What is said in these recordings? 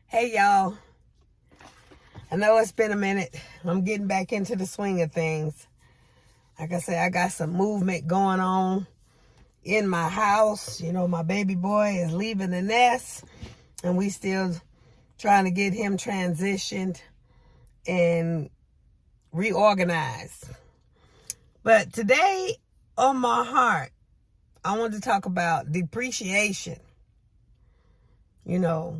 Hey y'all, I know it's been a minute. I'm getting back into the swing of things. Like I said, I got some movement going on in my house. You know, my baby boy is leaving the nest and we still trying to get him transitioned and reorganized. But today on my heart, I want to talk about depreciation. You know,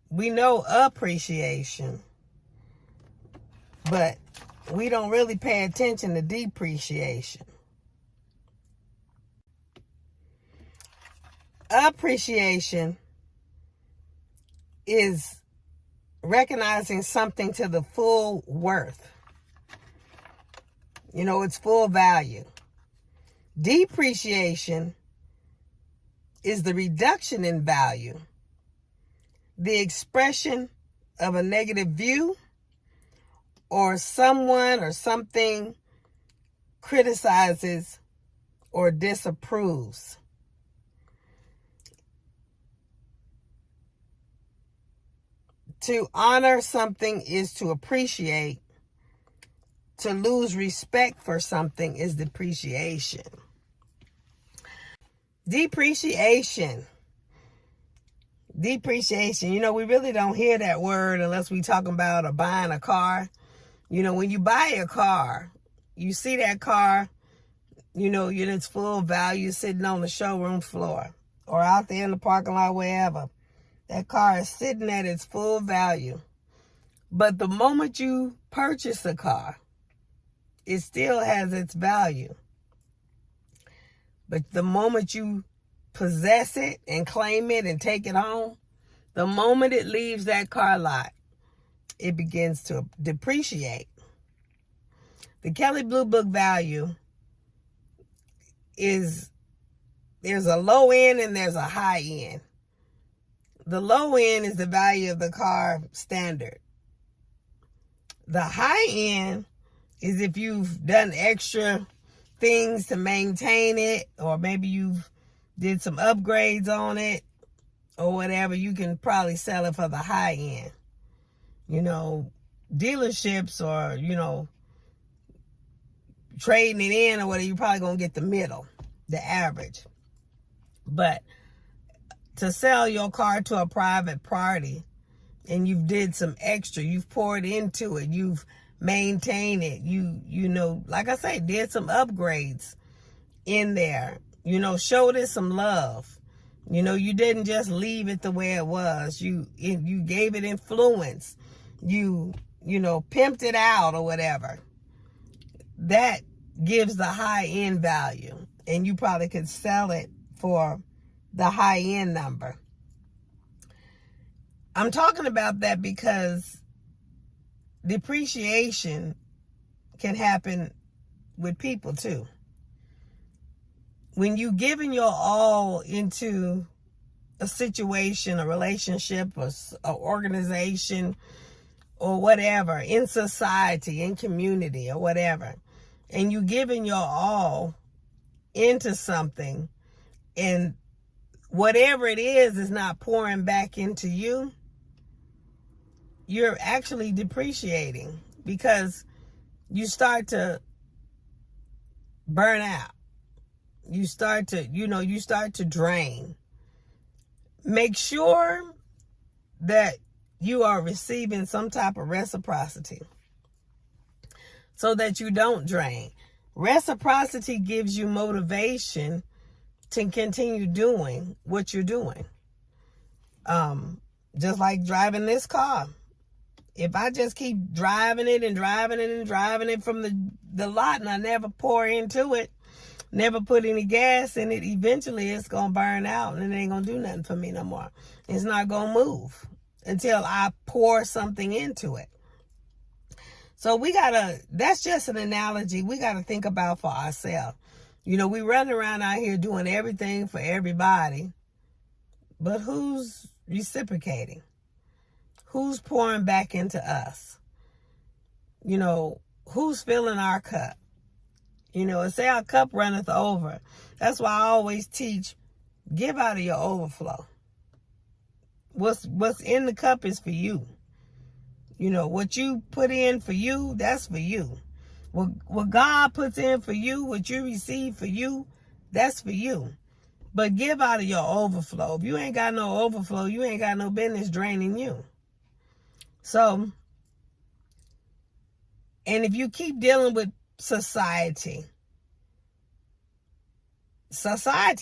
we know appreciation, but we don't really pay attention to depreciation. Appreciation is recognizing something to the full worth. You know, its full value. Depreciation is the reduction in value, the expression of a negative view, or someone or something criticizes or disapproves. To honor something is to appreciate. To lose respect for something is depreciation. Depreciation. You know, we really don't hear that word unless we talking about or buying a car. You know, when you buy a car, you see that car, you know, in its full value sitting on the showroom floor or out there in the parking lot, wherever. That car is sitting at its full value. But the moment you purchase a car, it still has its value. But the moment you possess it and claim it and take it home, the moment it leaves that car lot, it begins to depreciate. The Kelley Blue Book value is, there's a low end and there's a high end. The low end is the value of the car standard. The high end is if you've done extra things to maintain it, or maybe you've did some upgrades on it or whatever, you can probably sell it for the high end. You know, dealerships or, you know, trading it in or whatever, you're probably going to get the middle, the average. But to sell your car to a private party and you've did some extra, you've poured into it, you've maintained it, you know, like I say, did some upgrades in there, you know, showed it some love. You know, you didn't just leave it the way it was. You gave it influence. You know, pimped it out or whatever. That gives the high end value. And you probably could sell it for the high end number. I'm talking about that because depreciation can happen with people too. When you giving your all into a situation, a relationship, or an organization, or whatever, in society, in community, or whatever, and you giving your all into something, and whatever it is not pouring back into you, you're actually depreciating because you start to burn out. You start to drain. Make sure that you are receiving some type of reciprocity so that you don't drain. Reciprocity gives you motivation to continue doing what you're doing. Just like driving this car. If I just keep driving it from the lot and I never pour into it, never put any gas in it, eventually it's going to burn out and it ain't going to do nothing for me no more. It's not going to move until I pour something into it. So that's just an analogy we got to think about for ourselves. You know, we run around out here doing everything for everybody, but who's reciprocating? Who's pouring back into us? You know, who's filling our cup? You know, and say our cup runneth over. That's why I always teach, give out of your overflow. What's in the cup is for you. You know, what you put in for you, that's for you. What God puts in for you, what you receive for you, that's for you. But give out of your overflow. If you ain't got no overflow, you ain't got no business draining you. So, and if you keep dealing with society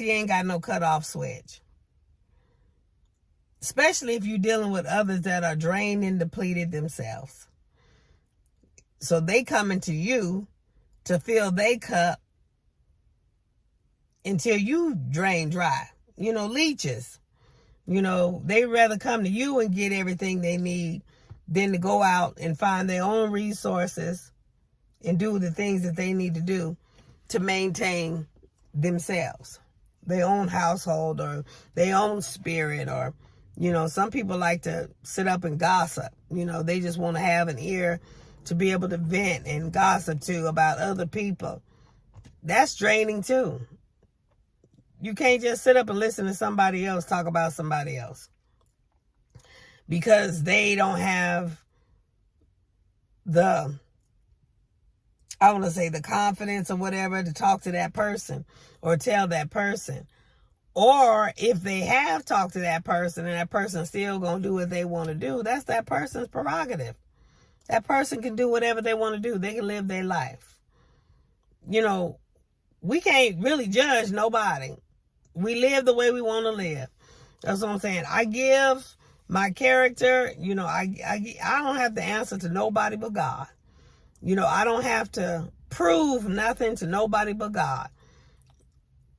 ain't got no cutoff switch. Especially if you're dealing with others that are drained and depleted themselves. So they coming to you to fill their cup until you drain dry. You know, leeches. You know, they rather come to you and get everything they need than to go out and find their own resources and do the things that they need to do to maintain themselves, their own household or their own spirit. Or, you know, some people like to sit up and gossip. You know, they just want to have an ear to be able to vent and gossip to about other people. That's draining too. You can't just sit up and listen to somebody else talk about somebody else because they don't have the confidence or whatever to talk to that person or tell that person. Or if they have talked to that person and that person's still going to do what they want to do, that's that person's prerogative. That person can do whatever they want to do. They can live their life. You know, we can't really judge nobody. We live the way we want to live. That's what I'm saying. I give my character, you know, I don't have to answer to nobody but God. You know, I don't have to prove nothing to nobody but God.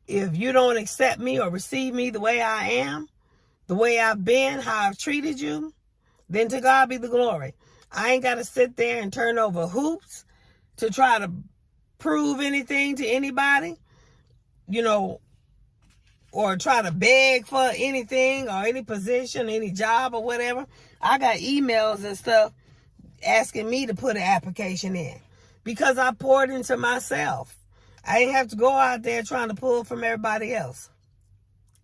If you don't accept me or receive me the way I am, the way I've been, how I've treated you, then to God be the glory. I ain't got to sit there and turn over hoops to try to prove anything to anybody, you know, or try to beg for anything or any position, any job or whatever. I got emails and stuff asking me to put an application in because I poured into myself. I didn't have to go out there trying to pull from everybody else.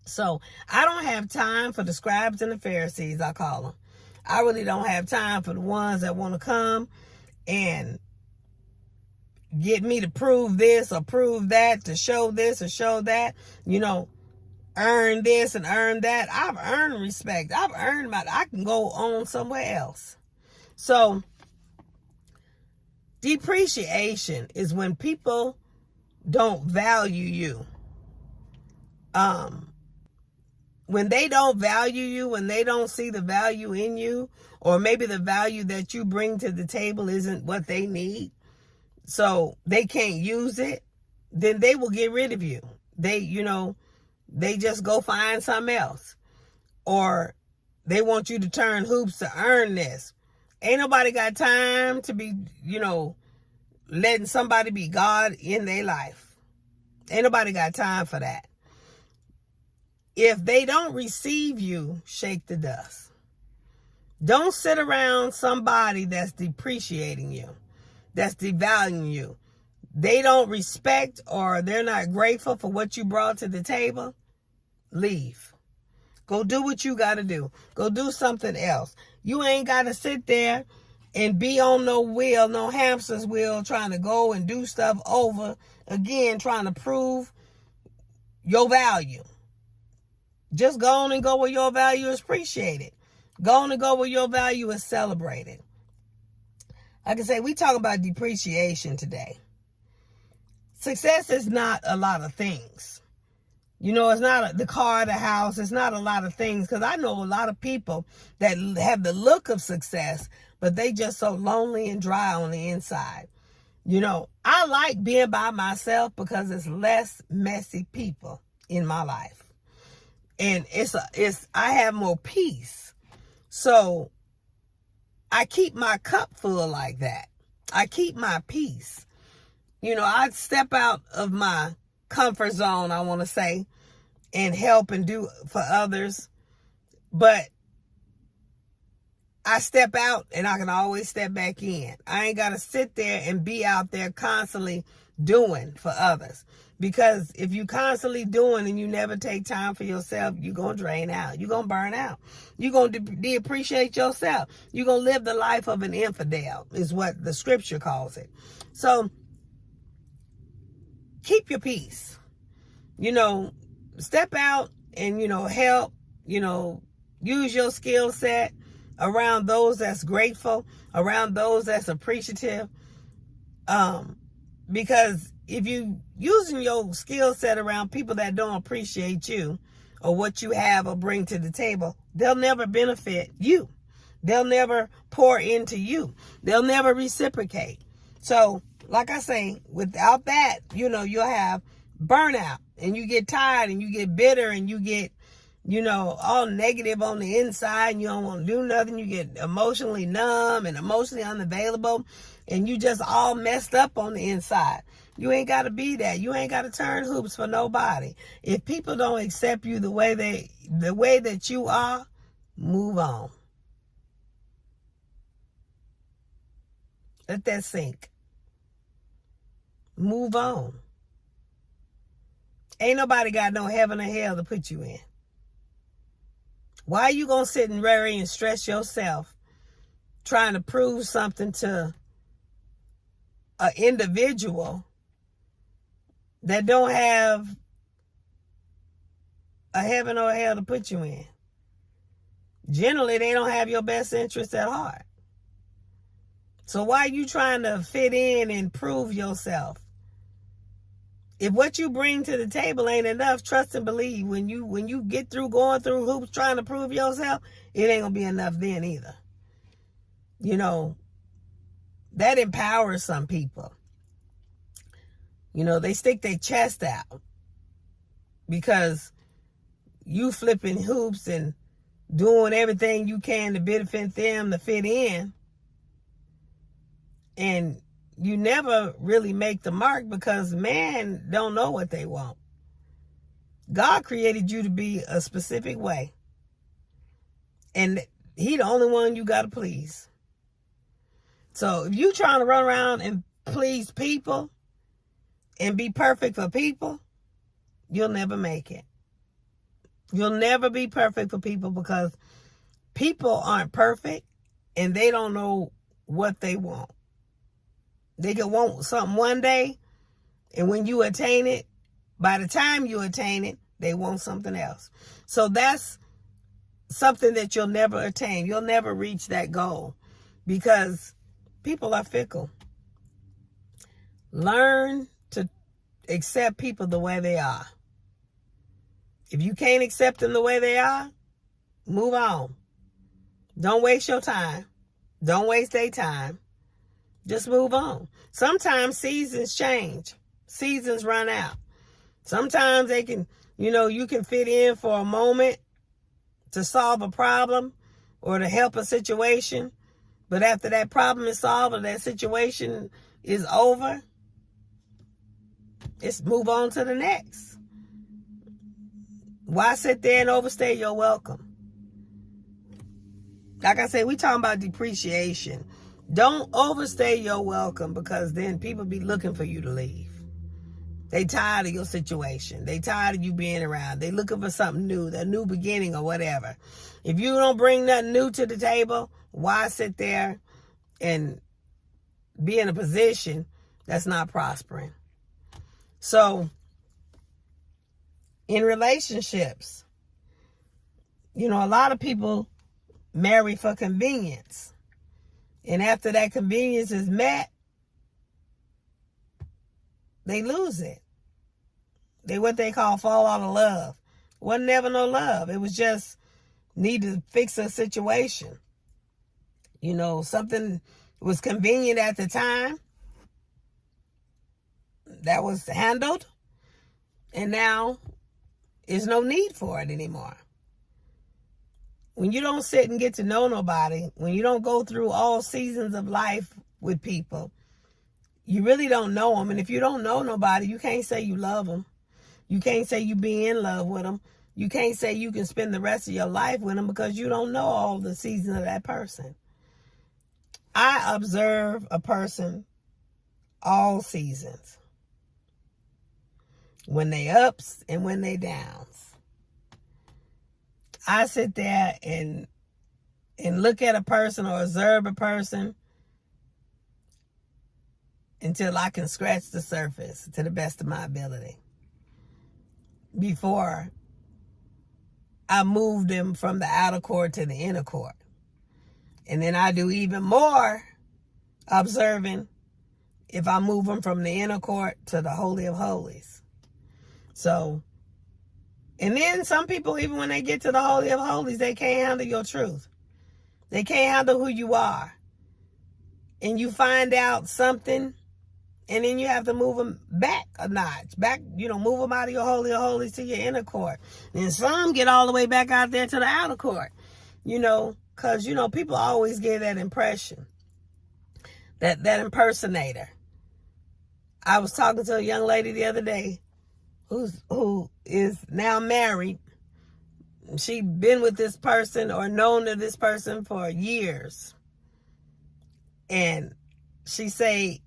So I don't have time for the scribes and the Pharisees, I call them. I really don't have time for the ones that want to come and get me to prove this or prove that, to show this or show that, you know, earn this and earn that. I've earned respect. I've earned I can go on somewhere else. So depreciation is when people don't value you. When they don't value you, when they don't see the value in you, or maybe the value that you bring to the table isn't what they need, so they can't use it, then they will get rid of you. They just go find something else. Or they want you to turn hoops to earn this. Ain't nobody got time to be, letting somebody be God in their life. Ain't nobody got time for that. If they don't receive you, shake the dust. Don't sit around somebody that's depreciating you, that's devaluing you. They don't respect or they're not grateful for what you brought to the table. Leave. Go do what you got to do. Go do something else. You ain't got to sit there and be on no wheel, no hamster's wheel, trying to go and do stuff over again, trying to prove your value. Just go on and go where your value is appreciated. Go on and go where your value is celebrated. Like I say, we talk about depreciation today. Success is not a lot of things. It's not the car, the house. It's not a lot of things. Because I know a lot of people that have the look of success, but they just so lonely and dry on the inside. I like being by myself because it's less messy people in my life. And I have more peace. So I keep my cup full like that. I keep my peace. I step out of my comfort zone, I want to say, and help and do for others. But I step out and I can always step back in. I ain't got to sit there and be out there constantly doing for others. Because if you constantly doing and you never take time for yourself, you're going to drain out. You're going to burn out. You're going to depreciate yourself. You're going to live the life of an infidel, is what the scripture calls it. So keep your peace. Step out and, help, use your skill set around those that's grateful, around those that's appreciative. Because if you using your skill set around people that don't appreciate you or what you have or bring to the table, they'll never benefit you. They'll never pour into you. They'll never reciprocate. So, like I say, without that, you'll have burnout, and you get tired, and you get bitter, and you get, all negative on the inside, and you don't want to do nothing. You get emotionally numb and emotionally unavailable, and you just all messed up on the inside. You ain't got to be that. You ain't got to turn hoops for nobody. If people don't accept you the way that you are, move on. Let that sink. Move on. Ain't nobody got no heaven or hell to put you in. Why are you going to sit and worry and stress yourself trying to prove something to an individual that don't have a heaven or hell to put you in? Generally, they don't have your best interest at heart. So why are you trying to fit in and prove yourself? If what you bring to the table ain't enough, trust and believe. When you get through going through hoops trying to prove yourself, it ain't gonna be enough then either. That empowers some people. They stick their chest out because you flipping hoops and doing everything you can to benefit them to fit in. And you never really make the mark because man don't know what they want. God created you to be a specific way. And he the only one you got to please. So if you trying to run around and please people and be perfect for people, you'll never make it. You'll never be perfect for people because people aren't perfect and they don't know what they want. They can want something one day, and when you attain it, by the time you attain it, they want something else. So that's something that you'll never attain. You'll never reach that goal because people are fickle. Learn to accept people the way they are. If you can't accept them the way they are, move on. Don't waste your time. Don't waste their time. Just move on. Sometimes seasons change. Seasons run out. Sometimes they can, you can fit in for a moment to solve a problem or to help a situation. But after that problem is solved or that situation is over, it's move on to the next. Why sit there and overstay your welcome? Like I said, we talking about depreciation. Don't overstay your welcome because then people be looking for you to leave. They tired of your situation. They tired of you being around. They looking for something new, a new beginning or whatever. If you don't bring nothing new to the table, why sit there and be in a position that's not prospering? So, in relationships, a lot of people marry for convenience. And after that convenience is met, they lose it. They what they call fall out of love. Wasn't never no love. It was just need to fix a situation. Something was convenient at the time. That was handled. And now there's no need for it anymore. When you don't sit and get to know nobody, when you don't go through all seasons of life with people, you really don't know them. And if you don't know nobody, you can't say you love them. You can't say you be in love with them. You can't say you can spend the rest of your life with them because you don't know all the seasons of that person. I observe a person all seasons. when they ups and when they downs. I sit there and look at a person or observe a person until I can scratch the surface to the best of my ability before I move them from the outer court to the inner court. And then I do even more observing if I move them from the inner court to the Holy of Holies. So, and then some people, even when they get to the Holy of Holies, they can't handle your truth. They can't handle who you are. And you find out something, and then you have to move them back a notch. Back, move them out of your Holy of Holies to your inner court. And some get all the way back out there to the outer court. Because, people always get that impression. That impersonator. I was talking to a young lady the other day who is now married. She'd been with this person or known to this person for years. And she say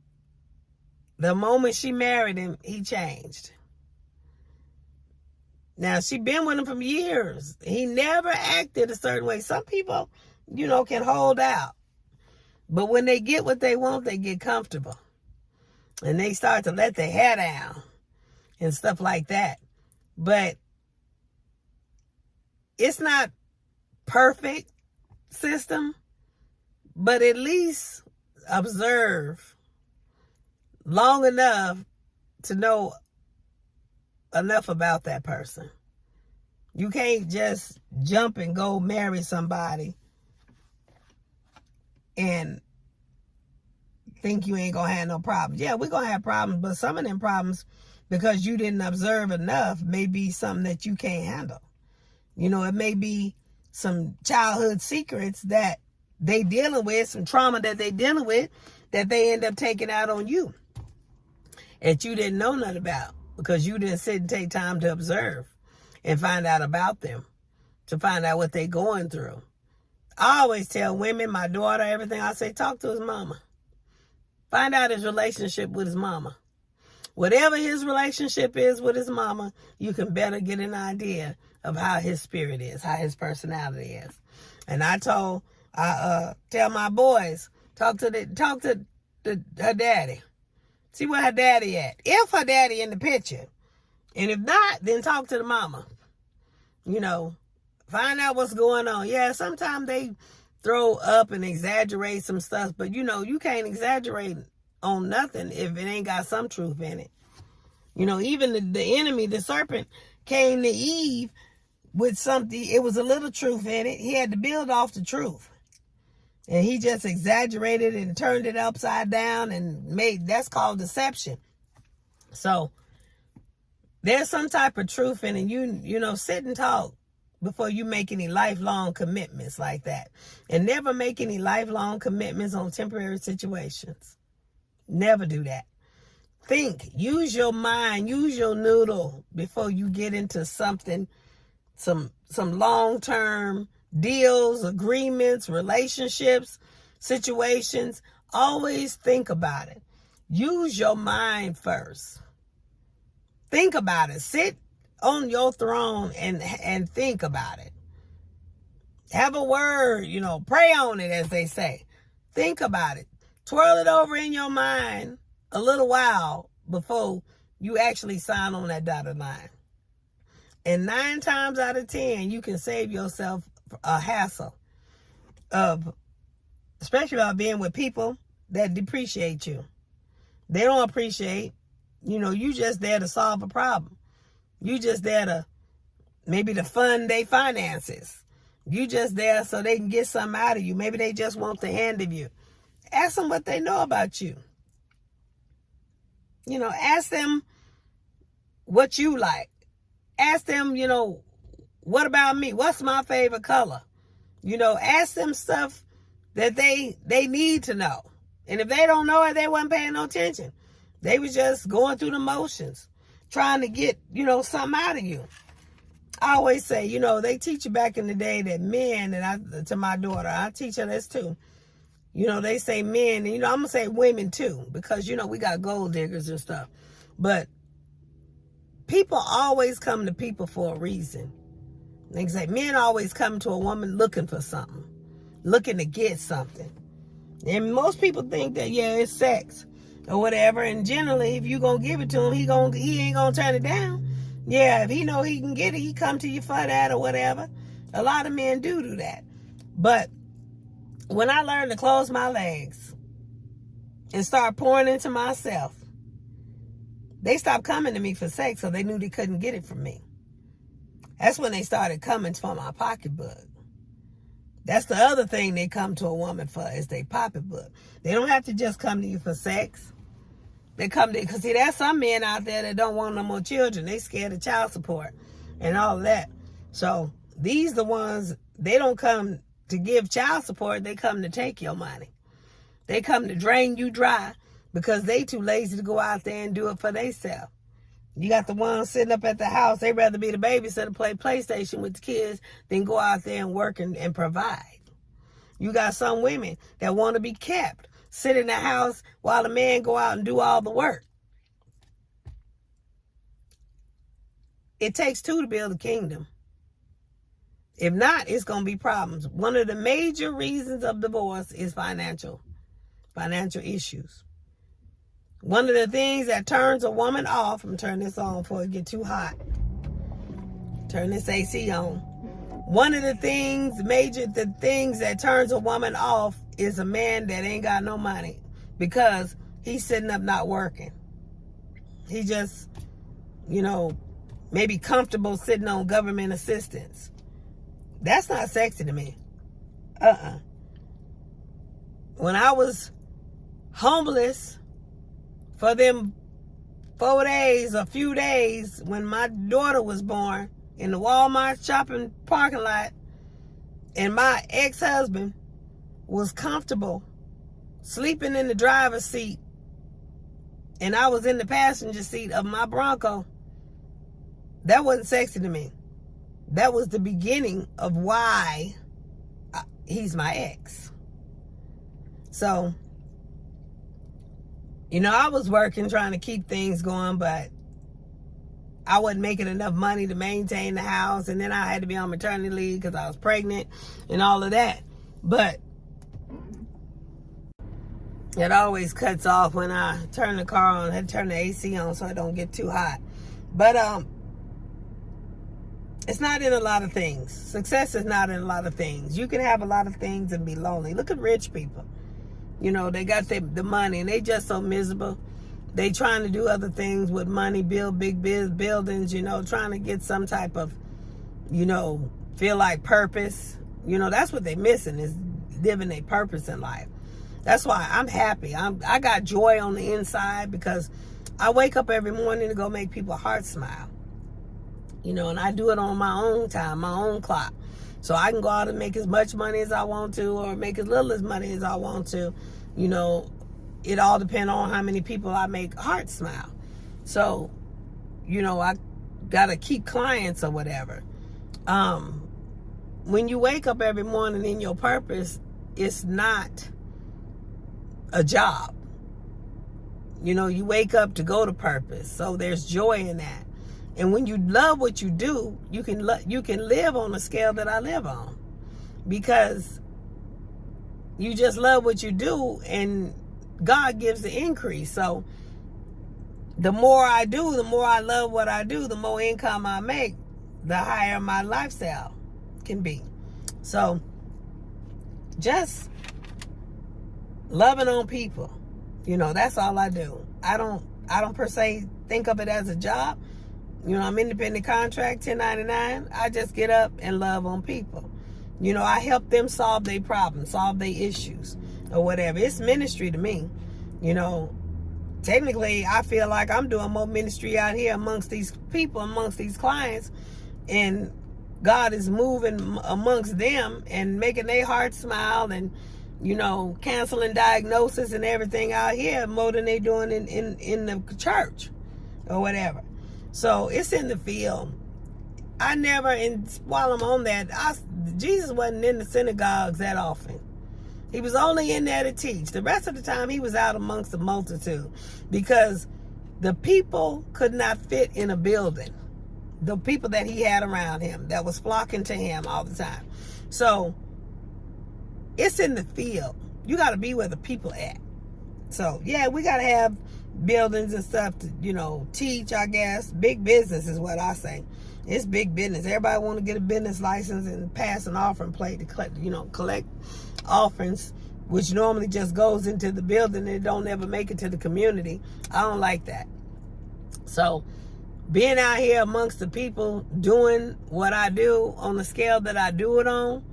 the moment she married him, he changed. Now, she been with him for years. He never acted a certain way. Some people, can hold out. But when they get what they want, they get comfortable. And they start to let their hair down and stuff like that. But it's not perfect system, but at least observe long enough to know enough about that person. You can't just jump and go marry somebody and think you ain't gonna have no problems. Yeah, we're gonna have problems, but some of them problems, because you didn't observe enough, may be something that you can't handle. It may be some childhood secrets that they dealing with, some trauma that they dealing with, that they end up taking out on you that you didn't know nothing about because you didn't sit and take time to observe and find out about them, to find out what they're going through. I always tell women, my daughter, everything, I say, talk to his mama. Find out his relationship with his mama. Whatever his relationship is with his mama, you can better get an idea of how his spirit is, how his personality is. And I tell my boys, talk to her daddy. See where her daddy at. If her daddy in the picture. And if not, then talk to the mama. Find out what's going on. Yeah, sometimes they throw up and exaggerate some stuff, but you can't exaggerate on nothing if it ain't got some truth in it. Even the enemy, the serpent, came to Eve with something. It was a little truth in it. He had to build off the truth. And he just exaggerated and turned it upside down and that's called deception. So there's some type of truth in it. Sit and talk before you make any lifelong commitments like that. And never make any lifelong commitments on temporary situations. Never do that. Think, use your mind, use your noodle before you get into something, some long-term deals, agreements, relationships, situations. Always think about it. Use your mind first. Think about it. Sit on your throne and think about it. Have a word, pray on it, as they say. Think about it. Twirl it over in your mind a little while before you actually sign on that dotted line. And 9 times out of 10, you can save yourself a hassle especially about being with people that depreciate you. They don't appreciate, you just there to solve a problem. You just there to maybe to fund their finances. You just there so they can get something out of you. Maybe they just want the hand of you. Ask them what they know about you. Ask them what you like. Ask them, what about me? What's my favorite color? Ask them stuff that they need to know. And if they don't know it, they wasn't paying no attention. They was just going through the motions, trying to get, something out of you. I always say, they teach you back in the day that men, and to my daughter, I teach her this too. They say men, and I'm going to say women too, because, we got gold diggers and stuff. But people always come to people for a reason. They say men always come to a woman looking for something, looking to get something. And most people think that, yeah, it's sex or whatever. And generally, if you going to give it to him, he ain't going to turn it down. Yeah, if he know he can get it, he come to you for that or whatever. A lot of men do that. But when I learned to close my legs and start pouring into myself, they stopped coming to me for sex, so they knew they couldn't get it from me. That's when they started coming for my pocketbook. That's the other thing they come to a woman for, is their pocketbook. They don't have to just come to you for sex. They come to, because see, there's some men out there that don't want no more children. They scared of child support and all of that. So these the ones, they don't come to give child support. They come to take your money. They come to drain you dry because they too lazy to go out there and do it for themselves. You got the ones sitting up at the house. They'd rather be the babysitter, play PlayStation with the kids than go out there and work and provide. You got some women that want to be kept, sit in the house while the man go out and do all the work. It takes two to build a kingdom. If not, it's going to be problems. One of the major reasons of divorce is financial issues. One of the things that turns a woman off, I'm turning this on before it get too hot. Turn this AC on. One of the things that turns a woman off is a man that ain't got no money, because he's sitting up not working. He just, maybe comfortable sitting on government assistance. That's not sexy to me. When I was homeless for them 4 days, a few days, when my daughter was born, in the Walmart shopping parking lot, and my ex-husband was comfortable sleeping in the driver's seat, and I was in the passenger seat of my Bronco, that wasn't sexy to me. That was the beginning of why he's my ex. So, I was working, trying to keep things going, but I wasn't making enough money to maintain the house. And then I had to be on maternity leave because I was pregnant and all of that. But it always cuts off when I turn the car on. I had to turn the AC on so it don't get too hot. But it's not in a lot of things. Success is not in a lot of things. You can have a lot of things and be lonely. Look at rich people. They got the money and they just so miserable. They trying to do other things with money, build big buildings, trying to get some type of, feel like purpose. That's what they missing, is living a purpose in life. That's why I'm happy. I got joy on the inside, because I wake up every morning to go make people's hearts smile. And I do it on my own time, my own clock. So I can go out and make as much money as I want to, or make as little as money as I want to. It all depends on how many people I make hearts smile. So, I got to keep clients or whatever. When you wake up every morning in your purpose, it's not a job. You wake up to go to purpose. So there's joy in that. And when you love what you do, you can live on the scale that I live on, because you just love what you do, and God gives the increase. So the more I do, the more I love what I do, the more income I make, the higher my lifestyle can be. So just loving on people, that's all I do. I don't per se think of it as a job. I'm independent contract, 1099. I just get up and love on people. I help them solve their problems, solve their issues or whatever. It's ministry to me. Technically, I feel like I'm doing more ministry out here amongst these people, amongst these clients, and God is moving amongst them and making their hearts smile, and, canceling diagnosis and everything out here more than they doing in the church or whatever. So it's in the field. While I'm on that, Jesus wasn't in the synagogues that often. He was only in there to teach. The rest of the time, he was out amongst the multitude, because The people could not fit in a building. The people that he had around him that was flocking to him all the time. So it's in the field. You got to be where the people at. So yeah, we got to have buildings and stuff to, you know, teach, I guess. Big business is what I say. It's big business. Everybody want to get a business license and pass an offering plate to collect, you know, collect offerings, which normally just goes into the building and it don't ever make it to the community. I don't like that. So being out here amongst the people doing what I do on the scale that I do it on,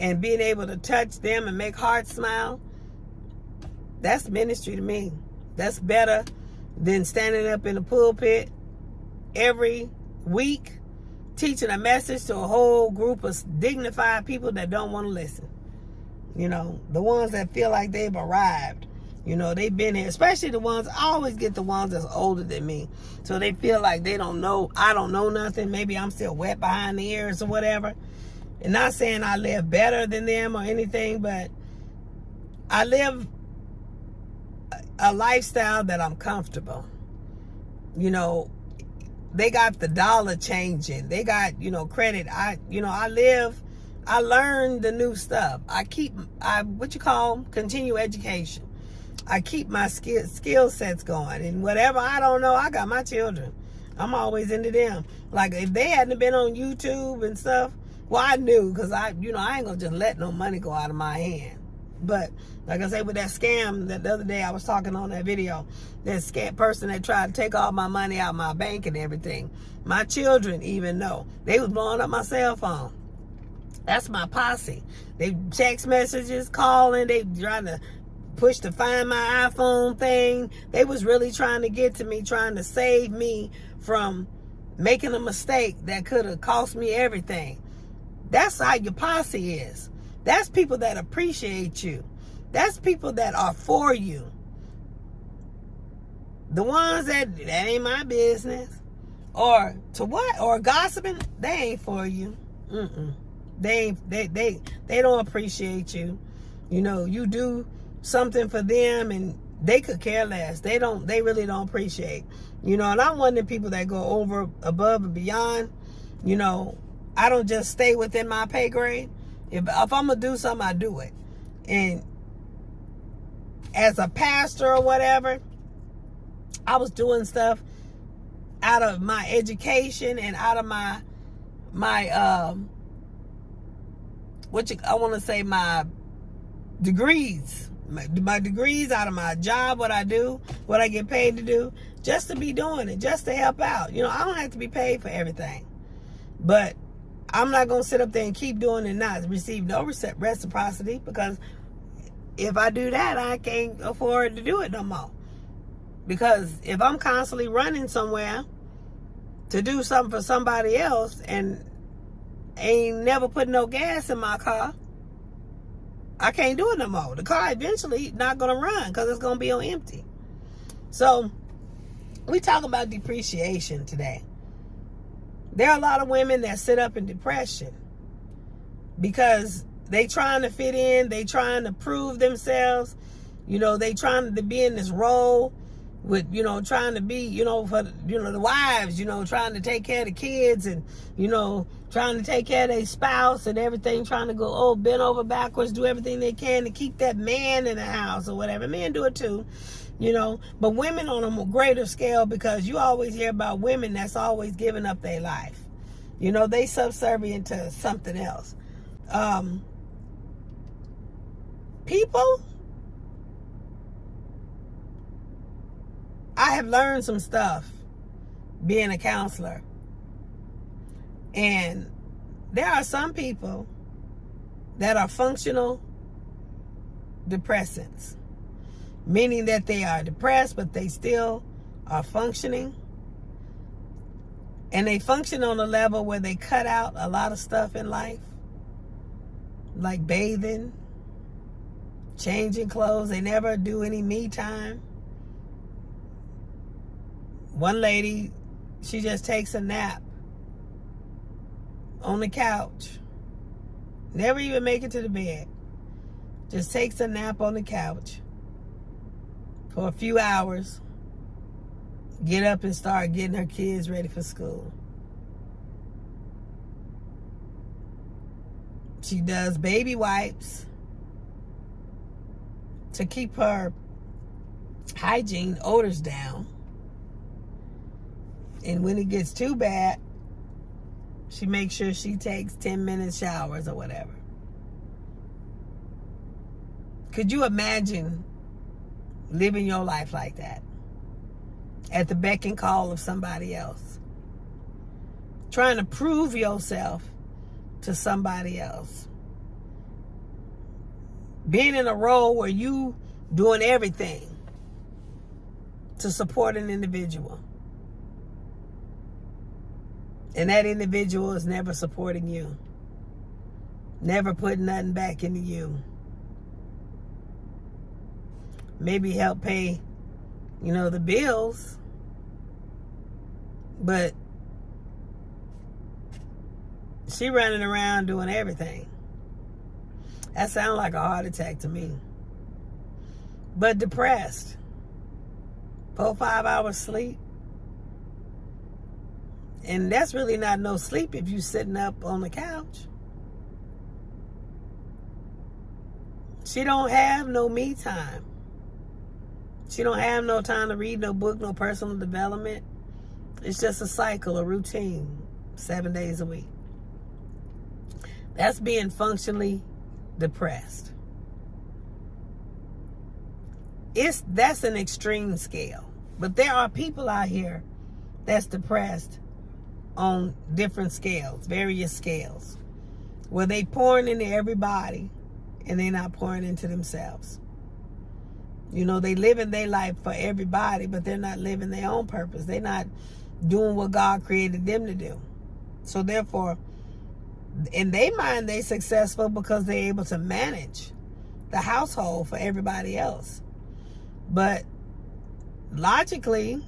and being able to touch them and make hearts smile, that's ministry to me. That's better than standing up in the pulpit every week teaching a message to a whole group of dignified people that don't want to listen. You know, the ones that feel like they've arrived. You know, they've been here, especially the ones, I always get the ones that's older than me. So they feel like they don't know, I don't know nothing. Maybe I'm still wet behind the ears or whatever. And not saying I live better than them or anything, but I live a lifestyle that I'm comfortable. You know, they got the dollar changing. They got, you know, credit. I learn the new stuff. Continue education. I keep my skill sets going. And whatever I don't know, I got my children. I'm always into them. Like if they hadn't been on YouTube and stuff, well, I knew, because I ain't gonna just let no money go out of my hand. But like I say, with that scam that the other day I was talking on that video, that scam person that tried to take all my money out of my bank and everything. My children even know. They was blowing up my cell phone. That's my posse. They text messages, calling, they trying to push to find my iPhone thing. They was really trying to get to me, trying to save me from making a mistake that could have cost me everything. That's how your posse is. That's people that appreciate you. That's people that are for you. The ones that ain't my business, or to what, or gossiping, they ain't for you. They don't appreciate you. You know, you do something for them and they could care less. They really don't appreciate. You know, and I'm one of the people that go over, above and beyond. You know, I don't just stay within my pay grade. If I'm gonna do something, I do it. And as a pastor or whatever, I was doing stuff out of my education and out of my degrees. My degrees, out of my job, what I do, what I get paid to do, just to be doing it, just to help out. You know, I don't have to be paid for everything. But I'm not going to sit up there and keep doing it and not receive no reciprocity, because if I do that, I can't afford to do it no more. Because if I'm constantly running somewhere to do something for somebody else and ain't never put no gas in my car, I can't do it no more. The car eventually not going to run because it's going to be on empty. So we talk about depreciation today. There are a lot of women that sit up in depression because they trying to fit in. They trying to prove themselves. You know, they trying to be in this role with, you know, trying to be, you know, for, you know, the wives, you know, trying to take care of the kids and, you know, trying to take care of their spouse and everything, trying to go, bend over backwards, do everything they can to keep that man in the house or whatever. Men do it too, you know, but women on a greater scale, because you always hear about women that's always giving up their life. You know, they subservient to something else. People, I have learned some stuff being a counselor. And there are some people that are functional depressants, meaning that they are depressed, but they still are functioning. And they function on a level where they cut out a lot of stuff in life, like bathing, changing clothes. They never do any me time. One lady, she just takes a nap on the couch. Never even make it to the bed. Just takes a nap on the couch for a few hours get up and start getting her kids ready for school. She does baby wipes to keep her hygiene odors down. And when it gets too bad, she makes sure she takes 10-minute showers or whatever. Could you imagine living your life like that? At the beck and call of somebody else. Trying to prove yourself to somebody else. Being in a role where you doing everything to support an individual. And that individual is never supporting you. Never putting nothing back into you. Maybe help pay, the bills. But she running around doing everything. That sounds like a heart attack to me. But depressed. 4-5 hours sleep. And that's really not no sleep if you sitting up on the couch. She don't have no me time. She don't have no time to read no book, no personal development. It's just a cycle, a routine, 7 days a week. That's being functionally depressed. That's an extreme scale. But there are people out here that's depressed on different scales, various scales, where they pouring into everybody and they're not pouring into themselves. They living their life for everybody, but they're not living their own purpose. They're not doing what God created them to do. So therefore, in their mind, they're successful because they're able to manage the household for everybody else. But logically,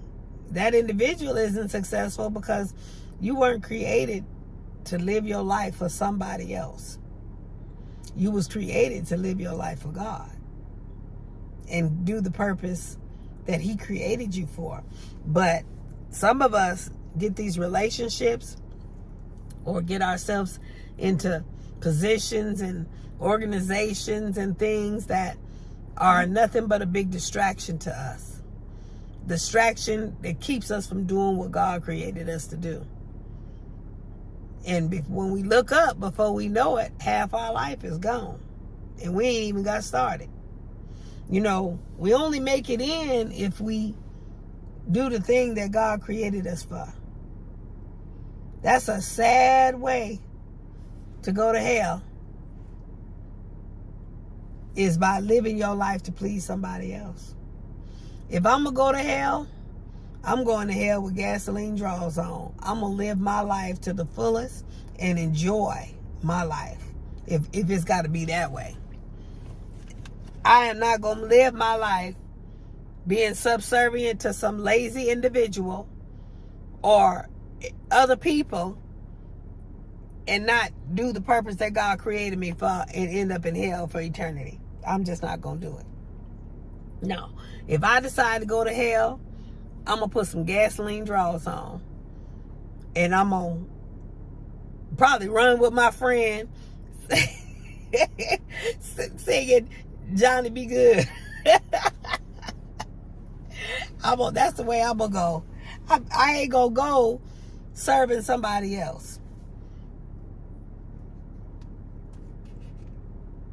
that individual isn't successful because you weren't created to live your life for somebody else. You was created to live your life for God and do the purpose that He created you for. But some of us get these relationships or get ourselves into positions and organizations and things that are nothing but a big distraction to us. Distraction that keeps us from doing what God created us to do. And when we look up, before we know it, half our life is gone. And we ain't even got started. We only make it in if we do the thing that God created us for. That's a sad way to go to hell, is by living your life to please somebody else. If I'm going to go to hell, I'm going to hell with gasoline draws on. I'm going to live my life to the fullest and enjoy my life, if it's got to be that way. I am not going to live my life being subservient to some lazy individual or other people and not do the purpose that God created me for and end up in hell for eternity. I'm just not going to do it. No. If I decide to go to hell, I'm going to put some gasoline draws on. And I'm going to probably run with my friend singing Johnny Be Good. That's the way I'm going to go. I ain't going to go serving somebody else.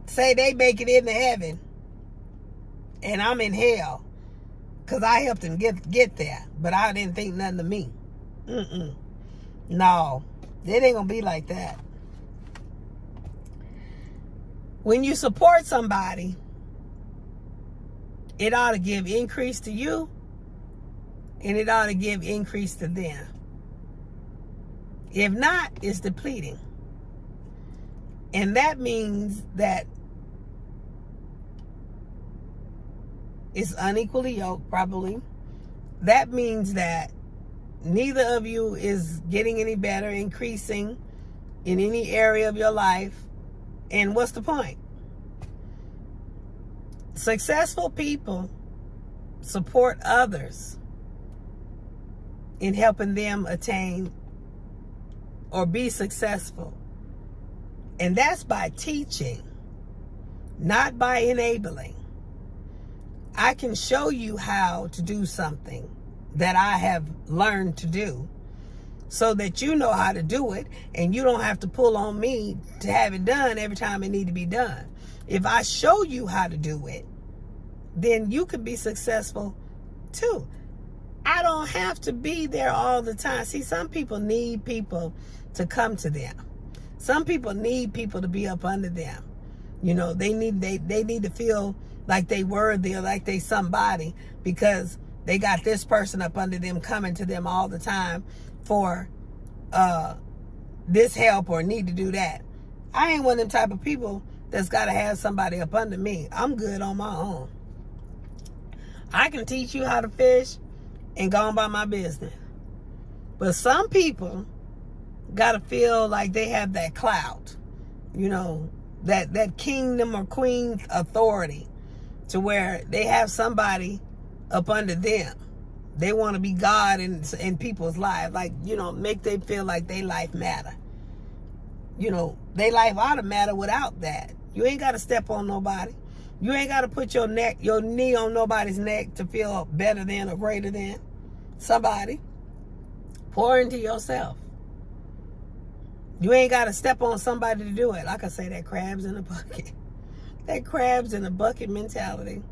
Say they make it into heaven and I'm in hell because I helped them get there, but I didn't think nothing of me. No, it ain't going to be like that. When you support somebody, it ought to give increase to you and it ought to give increase to them. If not, it's depleting. And that means that it's unequally yoked, probably. That means that neither of you is getting any better, increasing in any area of your life. And what's the point? Successful people support others in helping them attain or be successful. And that's by teaching, not by enabling. I can show you how to do something that I have learned to do so that you know how to do it, and you don't have to pull on me to have it done every time it need to be done. If I show you how to do it, then you could be successful too. I don't have to be there all the time. See, some people need people to come to them. Some people need people to be up under them. You know, they need to feel like they worthy or like they somebody because they got this person up under them coming to them all the time for this help or need to do that. I ain't one of them type of people that's got to have somebody up under me. I'm good on my own. I can teach you how to fish and go on by my business. But some people got to feel like they have that clout, you know, that kingdom or queen authority to where they have somebody up under them. They want to be God in people's lives, like, you know, make them feel like their life matter. You know, their life ought to matter without that. You ain't got to step on nobody. You ain't got to put your knee on nobody's neck to feel better than or greater than somebody. Pour into yourself. You ain't got to step on somebody to do it. Like I say, that crabs in a bucket. That crabs in a bucket mentality.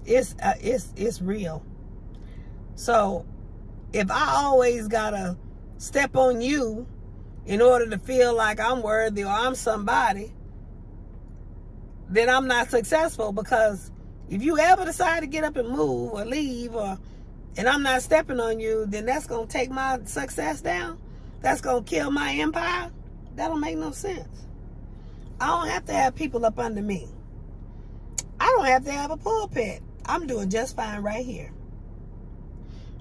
It's real. So if I always got to step on you in order to feel like I'm worthy or I'm somebody, then I'm not successful, because if you ever decide to get up and move or leave and I'm not stepping on you, then that's going to take my success down. That's going to kill my empire. That don't make no sense. I don't have to have people up under me. I don't have to have a pulpit. I'm doing just fine right here.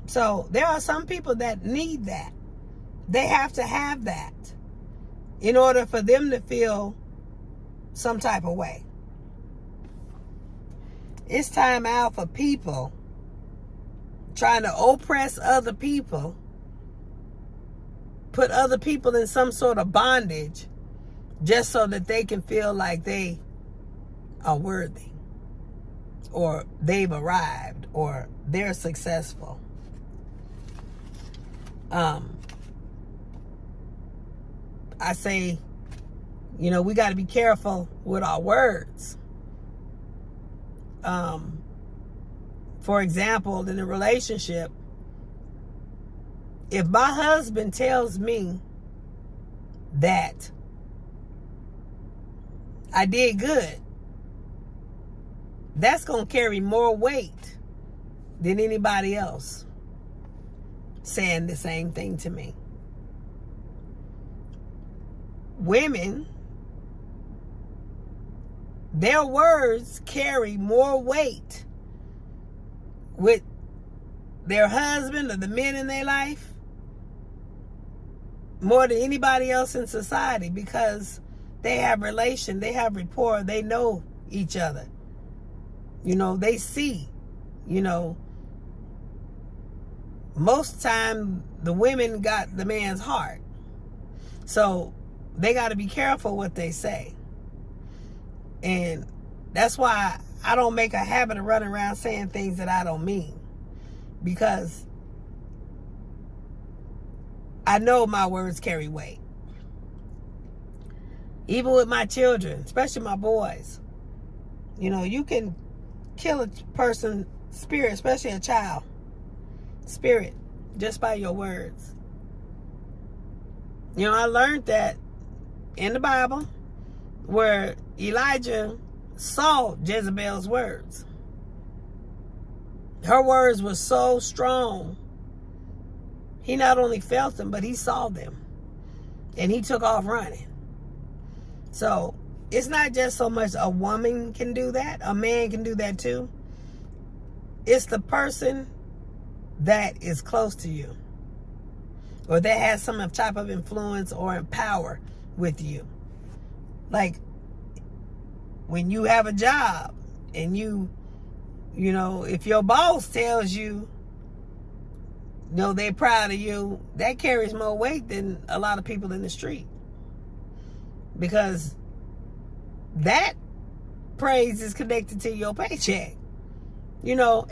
So there are some people that need that. They have to have that in order for them to feel some type of way. It's time out for people trying to oppress other people, put other people in some sort of bondage just so that they can feel like they are worthy or they've arrived or they're successful. I say, you know, we got to be careful with our words. For example, in a relationship, if my husband tells me that I did good, that's going to carry more weight than anybody else saying the same thing to me. Women, their words carry more weight with their husband or the men in their life more than anybody else in society, because they have relation, they have rapport, they know each other. You know, they see, you know, most time the women got the man's heart. So they got to be careful what they say. And that's why I don't make a habit of running around saying things that I don't mean, because I know my words carry weight. Even with my children, especially my boys, you know, you can kill a person's spirit, especially a child spirit, just by your words. You know, I learned that in the Bible, where Elijah saw Jezebel's words. Her words were so strong. He not only felt them, but he saw them. And he took off running. So it's not just so much a woman can do that. A man can do that too. It's the person that is close to you, or that has some type of influence or power with you. Like when you have a job and you know, if your boss tells you know they're proud of you, that carries more weight than a lot of people in the street. Because that praise is connected to your paycheck. You know,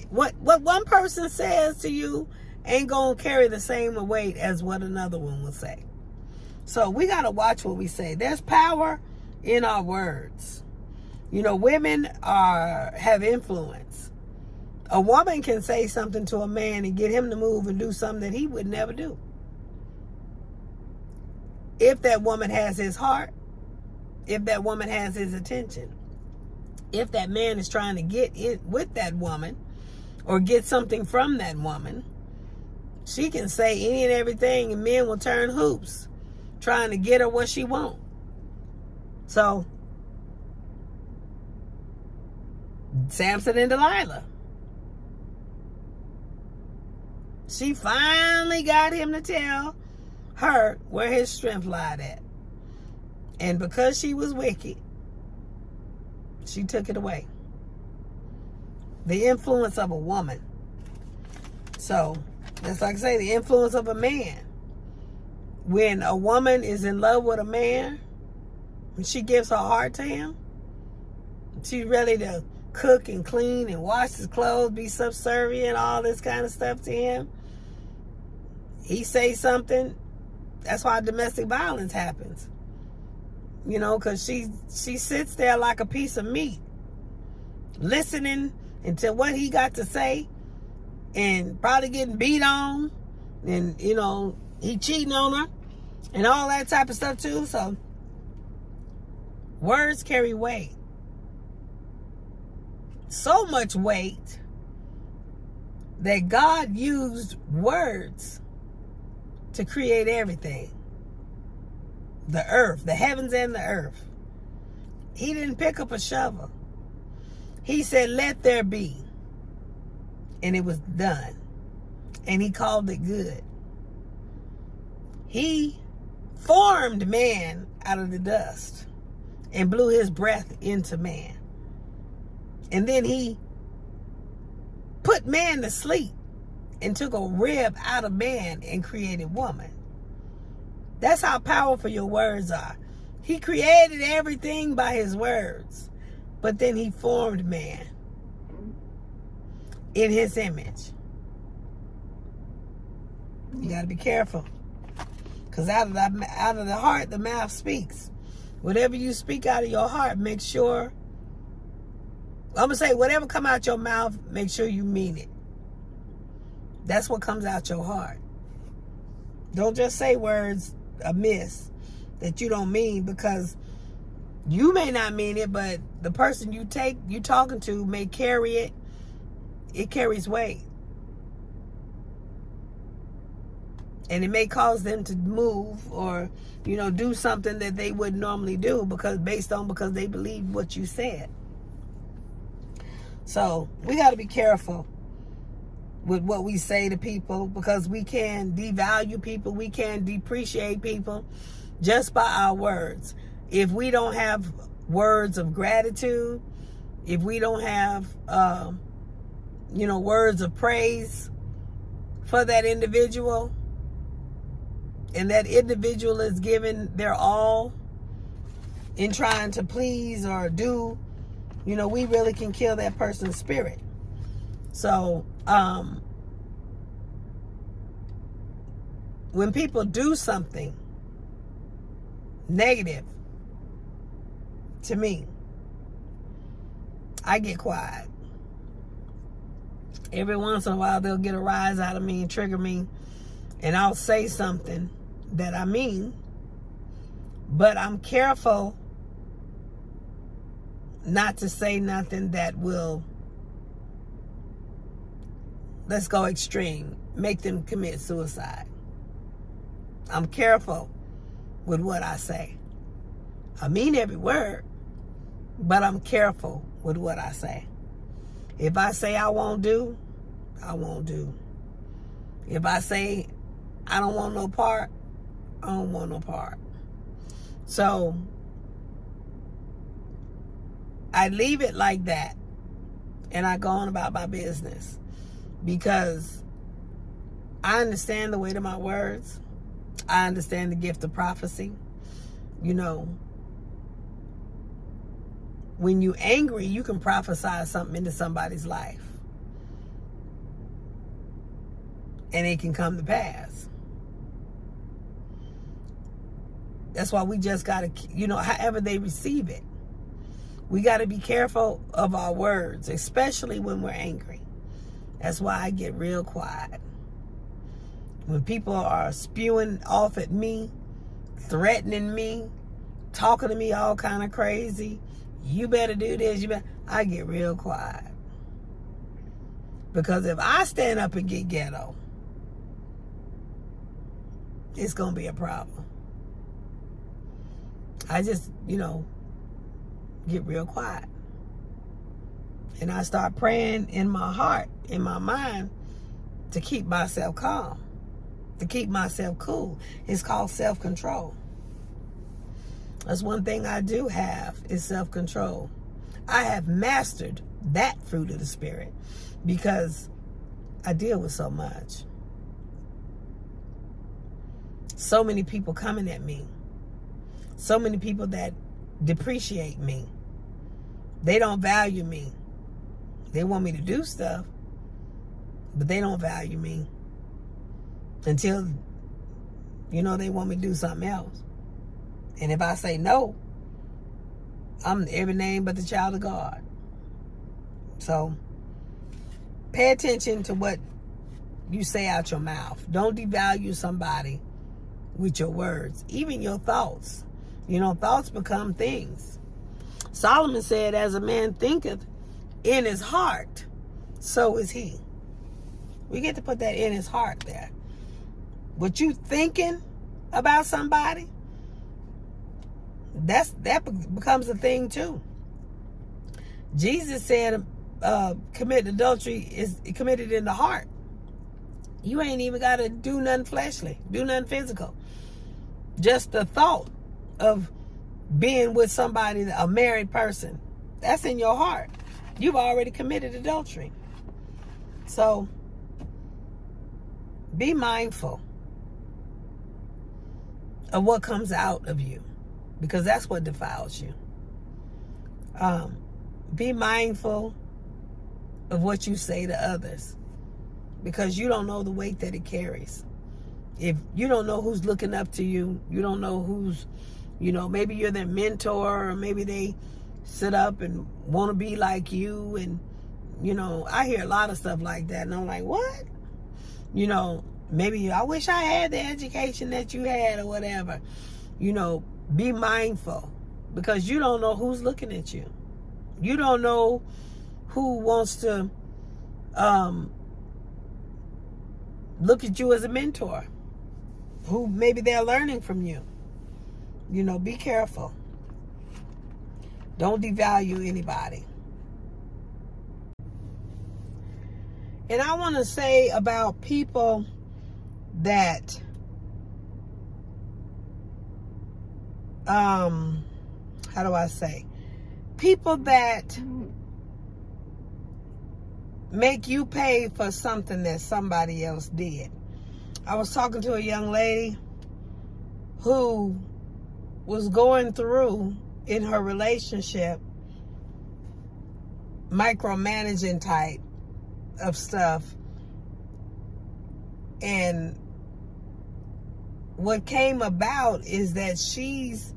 what one person says to you ain't gonna carry the same weight as what another one will say. So we gotta watch what we say. There's power in our words. You know, women have influence. A woman can say something to a man and get him to move and do something that he would never do. If that woman has his heart, if that woman has his attention, if that man is trying to get it with that woman or get something from that woman, she can say any and everything and men will turn hoops trying to get her what she wants. So, Samson and Delilah. She finally got him to tell her where his strength lied at. And because she was wicked, she took it away. The influence of a woman. So, that's like I say, the influence of a man. When a woman is in love with a man, when she gives her heart to him, she's ready to cook and clean and wash his clothes, be subservient, all this kind of stuff to him. He says something, that's why domestic violence happens. You know, because she sits there like a piece of meat, listening to what he got to say, and probably getting beat on, and, you know, he cheating on her, and all that type of stuff too. So, words carry weight. So much weight that God used words to create everything. The earth, the heavens and the earth. He didn't pick up a shovel. He said, let there be. And it was done. And he called it good. He formed man out of the dust and blew his breath into man. And then he put man to sleep and took a rib out of man and created woman. That's how powerful your words are. He created everything by his words, but then he formed man in his image. You got to be careful, because out of the heart, the mouth speaks. Whatever you speak out of your heart, make sure, I'm going to say, whatever come out your mouth, make sure you mean it. That's what comes out your heart. Don't just say words amiss that you don't mean, because you may not mean it, but the person you talking to may carry it. It carries weight. And it may cause them to move or, you know, do something that they wouldn't normally do because they believe what you said. So we got to be careful with what we say to people, because we can devalue people, we can depreciate people just by our words. If we don't have words of gratitude, if we don't have, words of praise for that individual, and that individual is giving their all in trying to please or do, we really can kill that person's spirit. So, when people do something negative to me, I get quiet. Every once in a while, they'll get a rise out of me and trigger me, and I'll say something that I mean, but I'm careful not to say nothing that will, let's go extreme, make them commit suicide. I'm careful with what I say. I mean every word, but I'm careful with what I say. If I say I won't do, I won't do. If I say I don't want no part, I don't want no part. So I leave it like that, and I go on about my business, because I understand the weight of my words. I understand the gift of prophecy. You know, when you're angry, you can prophesy something into somebody's life, and it can come to pass. That's why we just got to, you know, however they receive it, we got to be careful of our words, especially when we're angry. That's why I get real quiet. When people are spewing off at me, threatening me, talking to me all kind of crazy, you better do this, I get real quiet. Because if I stand up and get ghetto, it's going to be a problem. I just, you know, get real quiet. And I start praying in my heart, in my mind, to keep myself calm, to keep myself cool. It's called self-control. That's one thing I do have, is self-control. I have mastered that fruit of the Spirit because I deal with so much. So many people coming at me. So many people that depreciate me. They don't value me. They want me to do stuff, but they don't value me until, you know, they want me to do something else. And if I say no, I'm every name but the child of God. So pay attention to what you say out your mouth. Don't devalue somebody with your words, even your thoughts. You know, thoughts become things. Solomon said, as a man thinketh in his heart, so is he. We get to put that in his heart there. What you thinking about somebody, that becomes a thing too. Jesus said, commit adultery is committed in the heart. You ain't even got to do nothing fleshly, do nothing physical. Just the thought of being with somebody, a married person, that's in your heart. You've already committed adultery. So be mindful of what comes out of you, because that's what defiles you. Be mindful of what you say to others, because you don't know the weight that it carries. If you don't know who's looking up to you, you don't know who's, you know, maybe you're their mentor, or maybe they sit up and want to be like you. And, you know, I hear a lot of stuff like that, and I'm like, what? You know, maybe I wish I had the education that you had or whatever. You know, be mindful, because you don't know who's looking at you. You don't know who wants to look at you as a mentor, who maybe they're learning from you. You know, be careful. Don't devalue anybody. And I want to say about people that how do I say? People that make you pay for something that somebody else did. I was talking to a young lady who was going through in her relationship micromanaging type of stuff, and what came about is that she's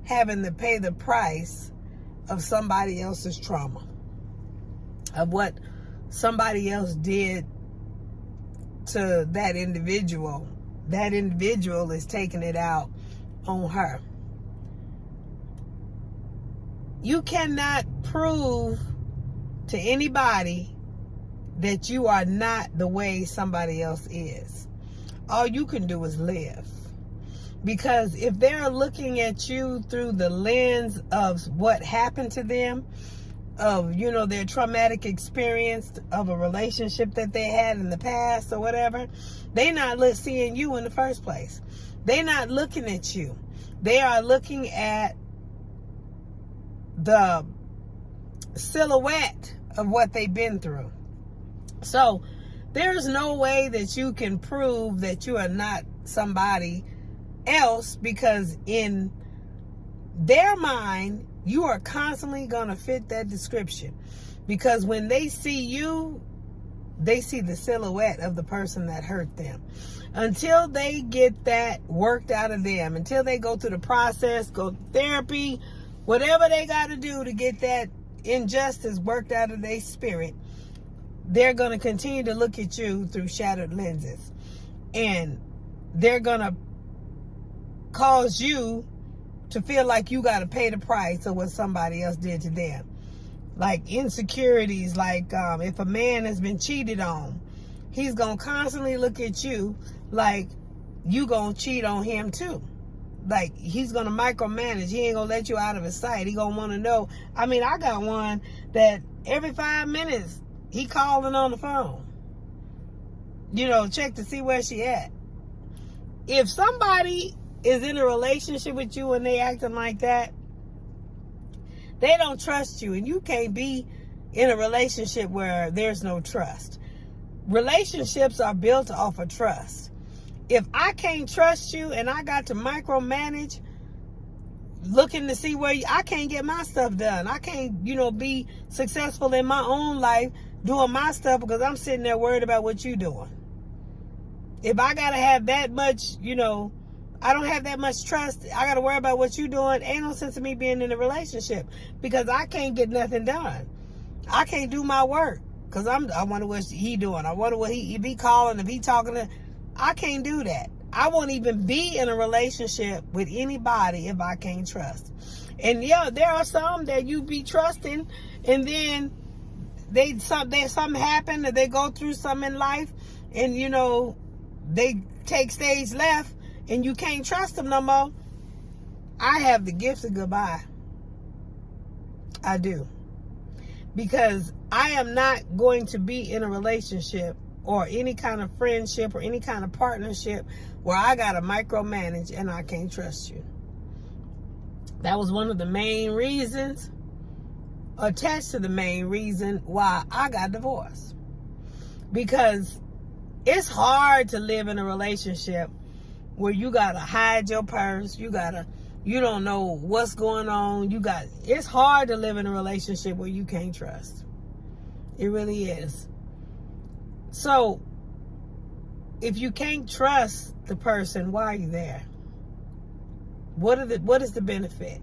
having to pay the price of somebody else's trauma, of what somebody else did to that individual. That individual is taking it out on her. You cannot prove to anybody that you are not the way somebody else is. All you can do is live. Because if they're looking at you through the lens of what happened to them, of, you know, their traumatic experience of a relationship that they had in the past or whatever, they're not seeing you in the first place. They're not looking at you. They are looking at the silhouette of what they've been through. So There's no way that you can prove that you are not somebody else, because in their mind, you are constantly going to fit that description. Because when they see you, they see the silhouette of the person that hurt them. Until they get that worked out of them, until they go through the process, go to therapy, whatever they got to do to get that injustice worked out of their spirit, they're going to continue to look at you through shattered lenses. And they're going to cause you to feel like you got to pay the price of what somebody else did to them. Like insecurities, like if a man has been cheated on, he's going to constantly look at you like you going to cheat on him too. Like he's going to micromanage. He ain't going to let you out of his sight. He going to want to know. I mean, I got one that every 5 minutes, he calling on the phone. You know, check to see where she at. If somebody is in a relationship with you and they acting like that, they don't trust you. And you can't be in a relationship where there's no trust. Relationships are built off of trust. If I can't trust you and I got to micromanage, looking to see where I can't get my stuff done. I can't, be successful in my own life doing my stuff because I'm sitting there worried about what you're doing. If I got to have that much, I don't have that much trust, I got to worry about what you're doing, ain't no sense of me being in a relationship because I can't get nothing done. I can't do my work because I wonder what he doing. I wonder what if he calling, if he talking to, I can't do that. I won't even be in a relationship with anybody if I can't trust. And yeah, there are some that you be trusting and then something happen or they go through something in life and they take stage left and you can't trust them no more. I have the gift of goodbye. I do. Because I am not going to be in a relationship or any kind of friendship or any kind of partnership where I got to micromanage and I can't trust you. That was one of the main reasons, attached to the main reason why I got divorced. Because it's hard to live in a relationship where you got to hide your purse, you don't know what's going on, it's hard to live in a relationship where you can't trust. It really is. So, if you can't trust the person, why are you there? What is the benefit?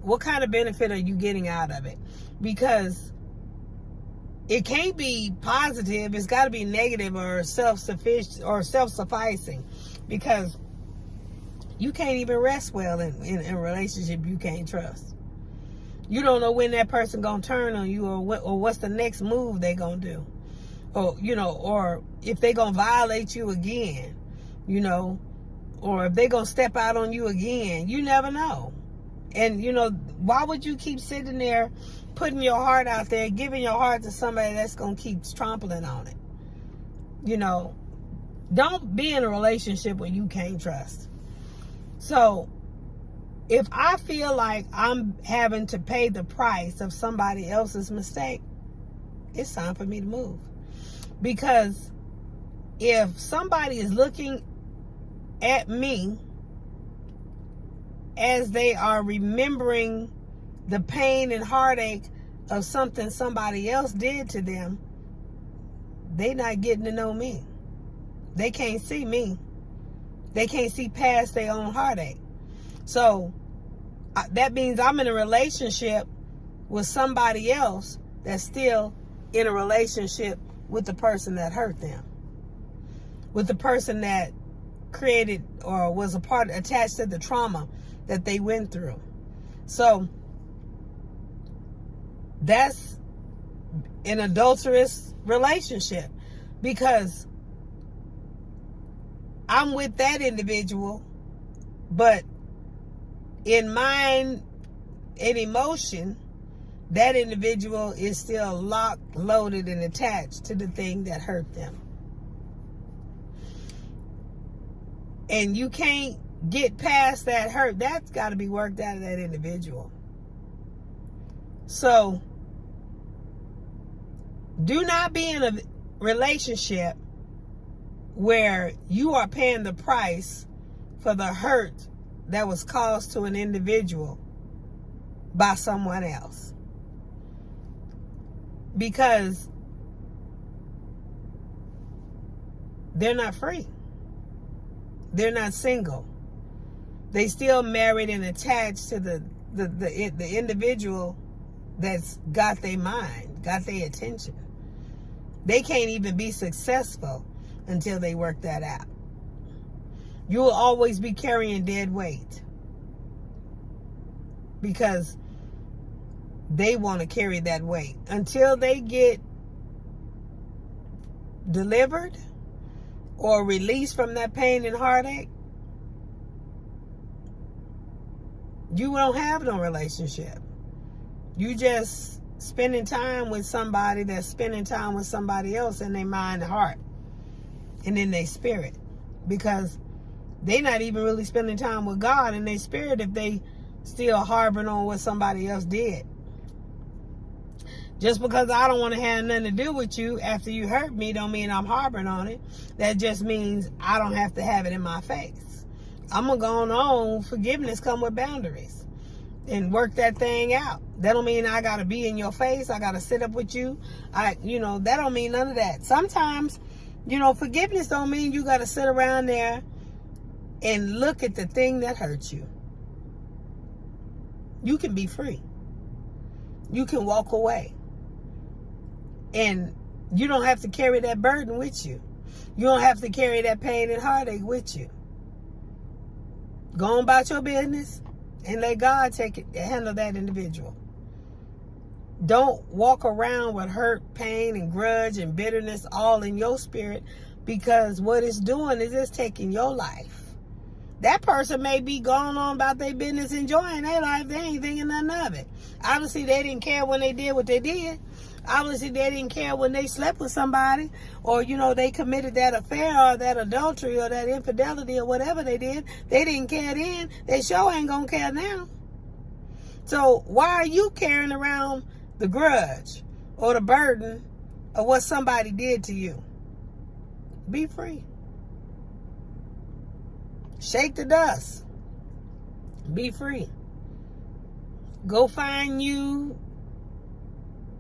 What kind of benefit are you getting out of it? Because it can't be positive. It's got to be negative or self-sufficient or self-sufficing. Because you can't even rest well in a relationship you can't trust. You don't know when that person gonna turn on you or what's the next move they gonna do. Or if they gonna violate you again, or if they gonna step out on you again. You never know. And, why would you keep sitting there, putting your heart out there, giving your heart to somebody that's gonna keep trampling on it? Don't be in a relationship where you can't trust. So, if I feel like I'm having to pay the price of somebody else's mistake, it's time for me to move. Because if somebody is looking at me as they are remembering the pain and heartache of something somebody else did to them, they not getting to know me. They can't see me. They can't see past their own heartache. So that means I'm in a relationship with somebody else that's still in a relationship with the person that hurt them, with the person that created or was attached to the trauma that they went through. So that's an adulterous relationship, because I'm with that individual, but in mind and emotion, that individual is still locked, loaded, and attached to the thing that hurt them. And you can't get past that hurt. That's got to be worked out of that individual. So, do not be in a relationship where you are paying the price for the hurt that was caused to an individual by someone else. Because they're not free. They're not single. They still married and attached to the individual that's got their mind, got their attention. They can't even be successful until they work that out. You will always be carrying dead weight because they want to carry that weight until they get delivered or released from that pain and heartache. You don't have no relationship. You just spending time with somebody that's spending time with somebody else in their mind and heart and in their spirit, because they're not even really spending time with God in their spirit if they still harboring on what somebody else did. Just because I don't want to have nothing to do with you after you hurt me don't mean I'm harboring on it. That just means I don't have to have it in my face. I'm going to go on. Forgiveness come with boundaries and work that thing out. That don't mean I got to be in your face. I got to sit up with you. That don't mean none of that. Sometimes, forgiveness don't mean you got to sit around there and look at the thing that hurt you. You can be free. You can walk away. And you don't have to carry that burden with you. You don't have to carry that pain and heartache with you. Go on about your business and let God handle that individual. Don't walk around with hurt, pain, and grudge and bitterness all in your spirit, because what it's doing is it's taking your life. That person may be going on about their business, enjoying their life. They ain't thinking nothing of it. Obviously, they didn't care when they did what they did. Obviously, they didn't care when they slept with somebody, or, they committed that affair or that adultery or that infidelity or whatever they did. They didn't care then. They sure ain't going to care now. So why are you carrying around the grudge or the burden of what somebody did to you? Be free. Shake the dust. Be free. Go find you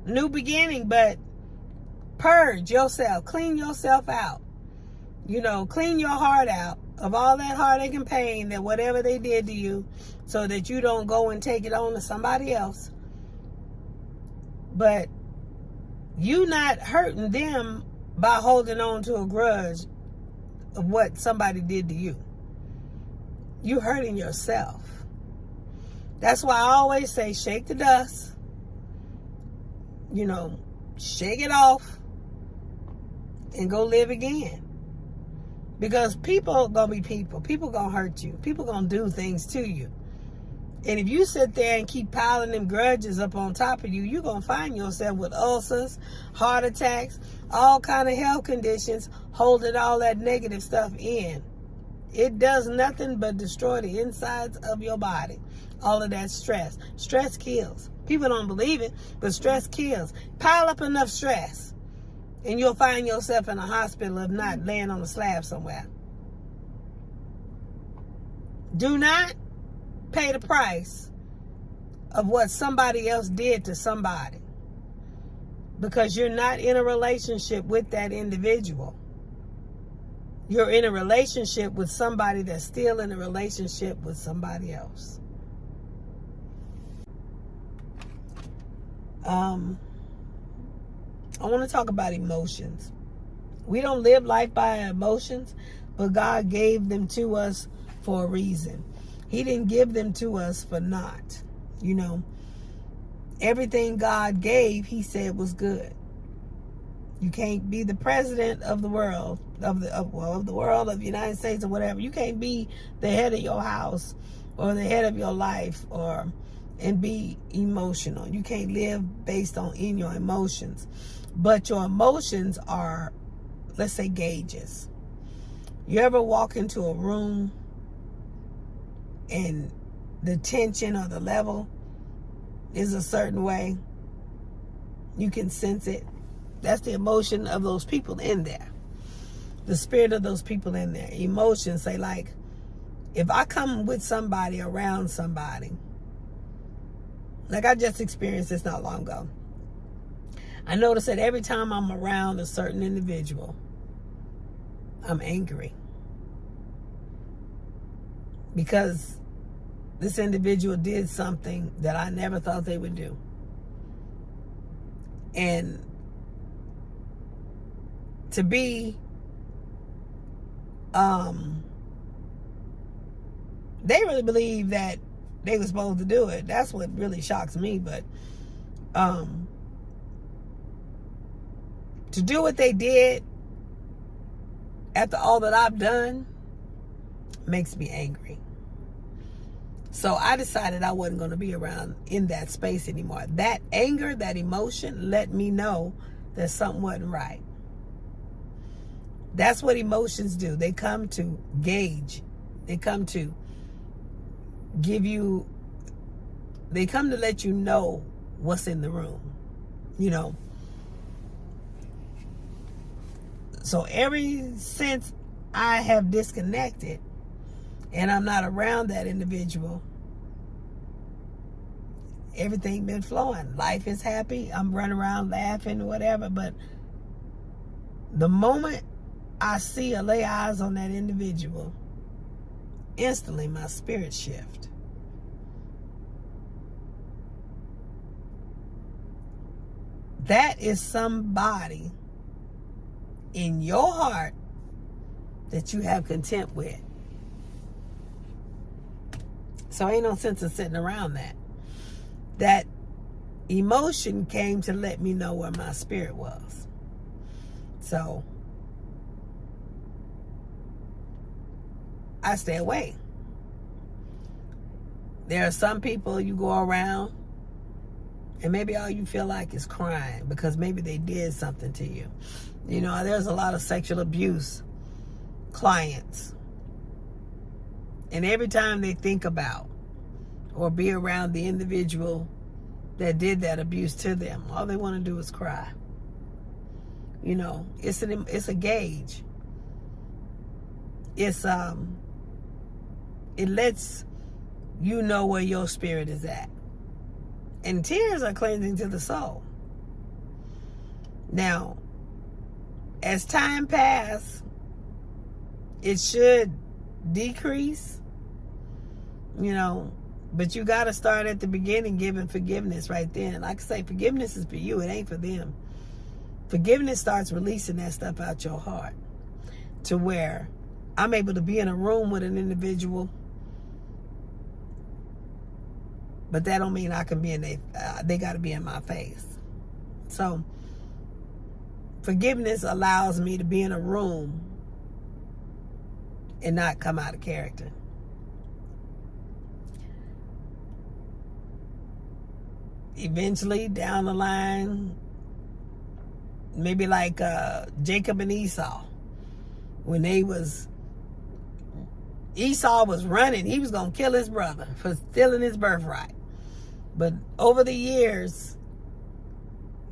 new beginning, but purge yourself. Clean yourself out. Clean your heart out of all that heartache and pain that whatever they did to you, so that you don't go and take it on to somebody else. But you not hurting them by holding on to a grudge of what somebody did to you. You hurting yourself. That's why I always say, shake the dust. Shake it off and go live again. Because people gonna be people. People gonna hurt you. People gonna do things to you. And if you sit there and keep piling them grudges up on top of you, you're gonna find yourself with ulcers, heart attacks, all kind of health conditions, holding all that negative stuff in. It does nothing but destroy the insides of your body. All of that stress. Stress kills. People don't believe it, but stress kills. Pile up enough stress, and you'll find yourself in a hospital, if not laying on a slab somewhere. Do not pay the price of what somebody else did to somebody, because you're not in a relationship with that individual. You're in a relationship with somebody that's still in a relationship with somebody else. I want to talk about emotions. We don't live life by emotions, but God gave them to us for a reason. He didn't give them to us for naught. Everything God gave, He said was good. You can't be the president of the world, of the United States or whatever. You can't be the head of your house or the head of your life and be emotional. You can't live based in your emotions. But your emotions are, let's say, gauges. You ever walk into a room and the tension or the level is a certain way? You can sense it. That's the emotion of those people in there. The spirit of those people in there. Emotions say, like, if I come with somebody, around somebody, like I just experienced this not long ago. I noticed that every time I'm around a certain individual, I'm angry. Because this individual did something that I never thought they would do. And to be, they really believe that they were supposed to do it. That's what really shocks me. But to do what they did after all that I've done makes me angry. So I decided I wasn't going to be around in that space anymore. That anger, that emotion let me know that something wasn't right. That's what emotions do. They come to gauge. They come to give you, they come to let you know what's in the room, you know. So ever since I have disconnected and I'm not around that individual, everything been flowing. Life is happy. I'm running around laughing, whatever. But the moment I see or lay eyes on that individual, instantly my spirit shift. That is somebody in your heart that you have contempt with. So ain't no sense in sitting around that. That emotion came to let me know where my spirit was. So I stay away. There are some people you go around and maybe all you feel like is crying because maybe they did something to you. You know, there's a lot of sexual abuse clients. And every time they think about or be around the individual that did that abuse to them, all they want to do is cry. You know, it's a gauge. It lets you know where your spirit is at. And tears are cleansing to the soul. Now, as time passes, it should decrease, you know, but you got to start at the beginning giving forgiveness right then. Like I say, forgiveness is for you. It ain't for them. Forgiveness starts releasing that stuff out your heart to where I'm able to be in a room with an individual, but that don't mean I can be in they got to be in my face. So forgiveness allows me to be in a room and not come out of character. Eventually, down the line, maybe like Jacob and Esau, when Esau was running, he was going to kill his brother for stealing his birthright. But over the years,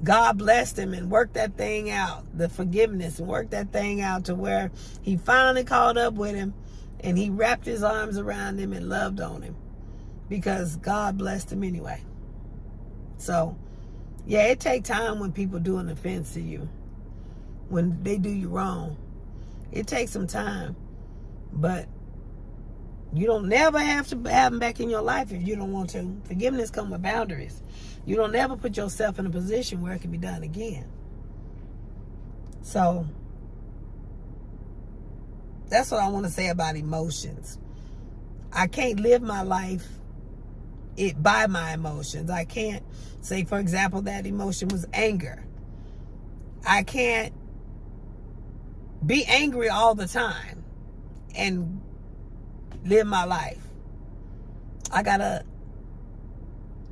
God blessed him and worked that thing out, the forgiveness, and worked that thing out to where he finally caught up with him and he wrapped his arms around him and loved on him because God blessed him anyway. So, yeah, it takes time when people do an offense to you, when they do you wrong. It takes some time, but you don't never have to have them back in your life if you don't want to. Forgiveness comes with boundaries. You don't ever put yourself in a position where it can be done again. So that's what I want to say about emotions. I can't live my life by my emotions. I can't say, for example, that emotion was anger. I can't be angry all the time and live my life. I gotta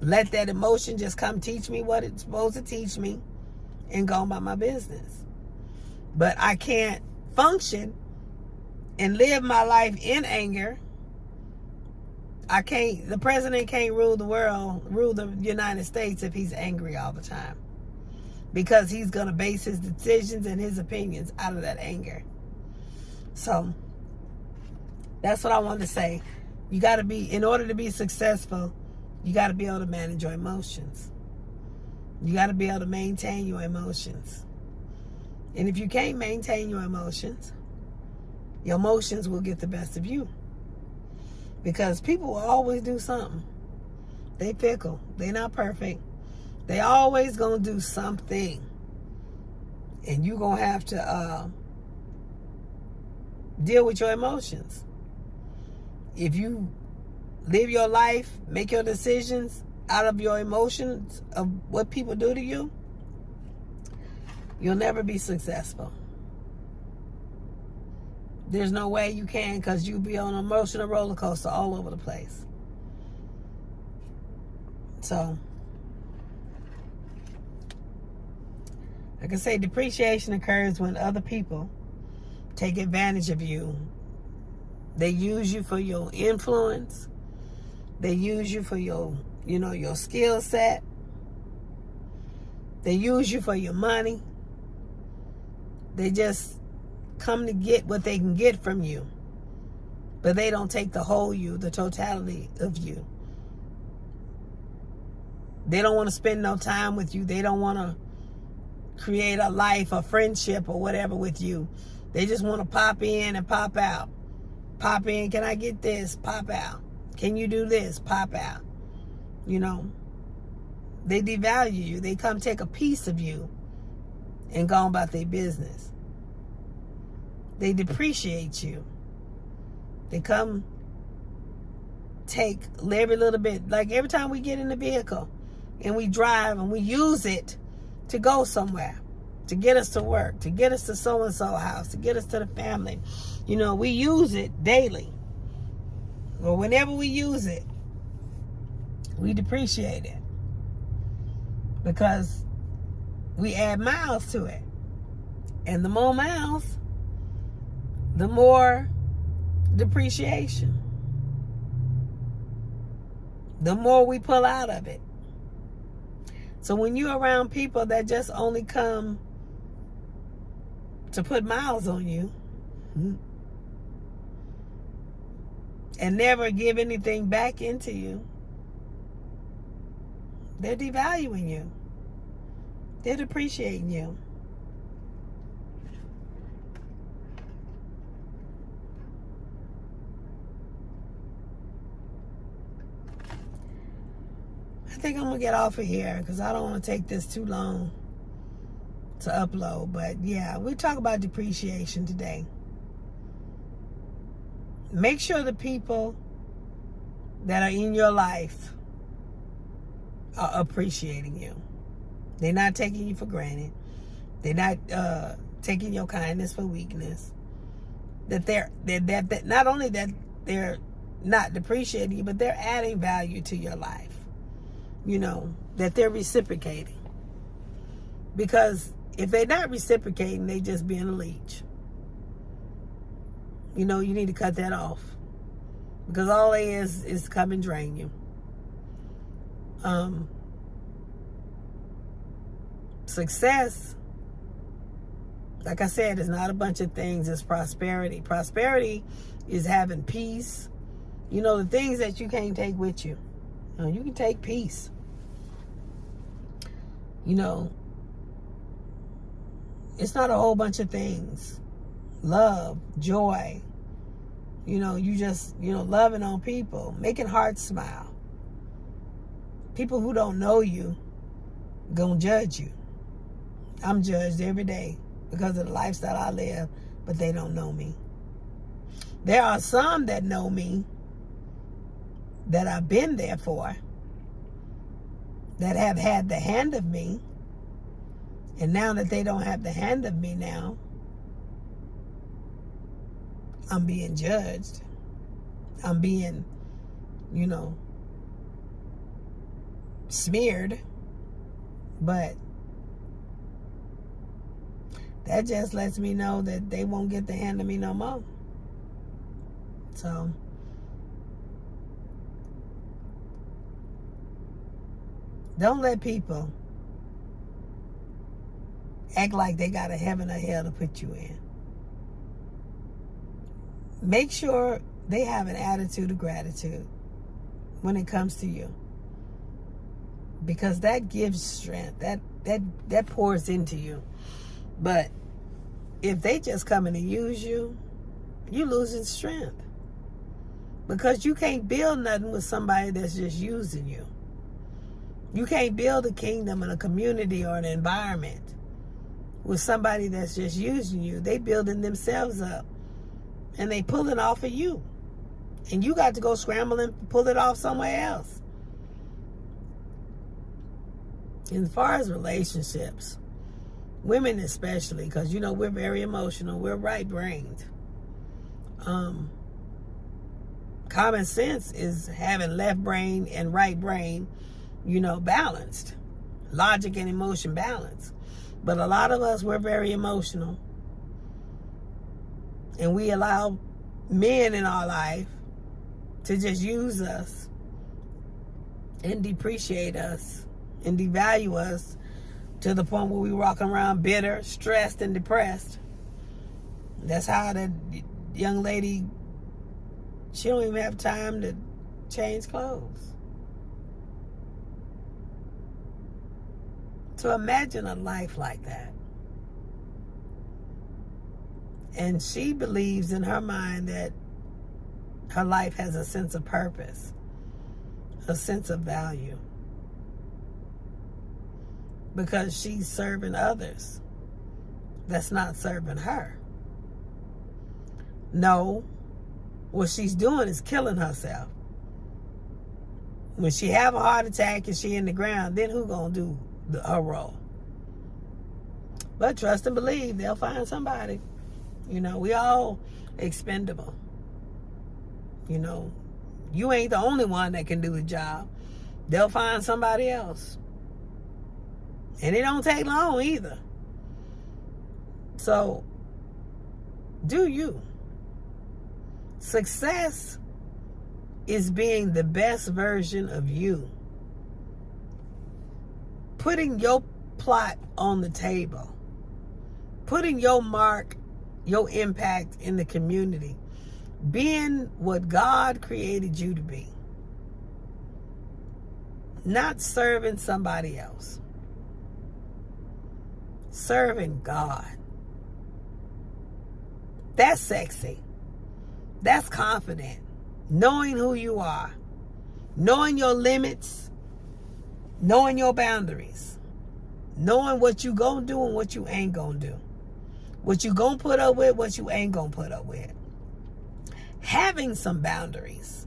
let that emotion just come teach me what it's supposed to teach me and go about my business. But I can't function and live my life in anger. The president can't rule the world, rule the United States if he's angry all the time. because he's going to base his decisions and his opinions out of that anger. So that's what I want to say. You got to be, in order to be successful, you got to be able to manage your emotions. You got to be able to maintain your emotions. And if you can't maintain your emotions will get the best of you. Because people will always do something. They fickle. They're not perfect. They always going to do something. And you're going to have to deal with your emotions. If you live your life, make your decisions out of your emotions of what people do to you, you'll never be successful. There's no way you can, because you'll be on an emotional roller coaster all over the place. So, like I say, depreciation occurs when other people take advantage of you. They use you for your influence. They use you for your skill set. They use you for your money. They just come to get what they can get from you. But they don't take the whole you, the totality of you. They don't want to spend no time with you. They don't want to create a life, a friendship, or whatever with you. They just want to pop in and pop out. Pop in, can I get this? Pop out. Can you do this? Pop out. You know, they devalue you. They come take a piece of you and go about their business. They depreciate you. They come take every little bit. Like every time we get in the vehicle and we drive and we use it to go somewhere, to get us to work, to get us to so-and-so house, to get us to the family. You know, we use it daily. Or whenever we use it, we depreciate it. Because we add miles to it. And the more miles, the more depreciation. The more we pull out of it. So when you're around people that just only come to put miles on you and never give anything back into you, they're devaluing you. They're depreciating you. I think I'm going to get off of here because I don't want to take this too long to upload. But yeah, we talk about depreciation today. Make sure the people that are in your life are appreciating you. They're not taking you for granted. They're not taking your kindness for weakness. That not only that they're not depreciating you, but they're adding value to your life. You know, that they're reciprocating. Because if they're not reciprocating, they just being a leech. You know, you need to cut that off. Because all they is come and drain you. Success, like I said, is not a bunch of things. It's prosperity. Prosperity is having peace. You know, the things that you can't take with you. You can take peace. You know, it's not a whole bunch of things. Love, joy. You know, you just, loving on people, making hearts smile. People who don't know you gonna judge you. I'm judged every day because of the lifestyle I live, but they don't know me. There are some that know me, that I've been there for, that have had the hand of me, and now that they don't have the hand of me now, I'm being judged. I'm being, smeared. But that just lets me know that they won't get the hand of me no more. So don't let people act like they got a heaven or hell to put you in. Make sure they have an attitude of gratitude when it comes to you, because that gives strength. That pours into you. But if they just coming to use you, you losing strength, because you can't build nothing with somebody that's just using you. You can't build a kingdom and a community or an environment with somebody that's just using you. They building themselves up, and they pulling off of you, and you got to go scramble and pull it off somewhere else. As far as relationships, women especially, because you know we're very emotional, we're right-brained. Common sense is having left brain and right brain, balanced. Logic and emotion balanced. But a lot of us, we're very emotional. And we allow men in our life to just use us and depreciate us and devalue us to the point where we walk around bitter, stressed, and depressed. That's how that young lady, she don't even have time to change clothes. So imagine a life like that. And she believes in her mind that her life has a sense of purpose, a sense of value, because she's serving others that's not serving her. No, what she's doing is killing herself. When she have a heart attack and she in the ground, then who gonna do her role? But trust and believe, they'll find somebody. We all expendable. You ain't the only one that can do the job. They'll find somebody else. And it don't take long either. So, do you. Success is being the best version of you. Putting your plot on the table. Putting your mark, your impact in the community. Being what God created you to be. Not serving somebody else. Serving God. That's sexy. That's confident. Knowing who you are. Knowing your limits. Knowing your boundaries. Knowing what you gonna do and what you ain't gonna do. What you gonna put up with, what you ain't gonna put up with. Having some boundaries.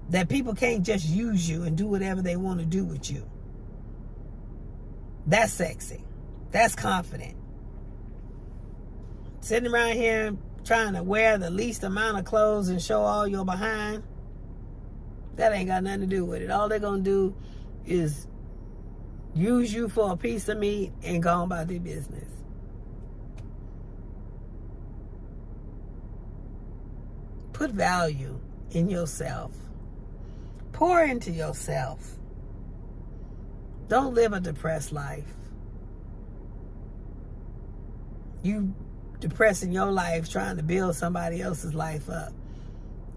That people can't just use you and do whatever they want to do with you. That's sexy. That's confident. Sitting around here trying to wear the least amount of clothes and show all your behind, that ain't got nothing to do with it. All they're going to do is use you for a piece of meat and go on about their business. Put value in yourself. Pour into yourself. Don't live a depressed life. You depressing your life trying to build somebody else's life up.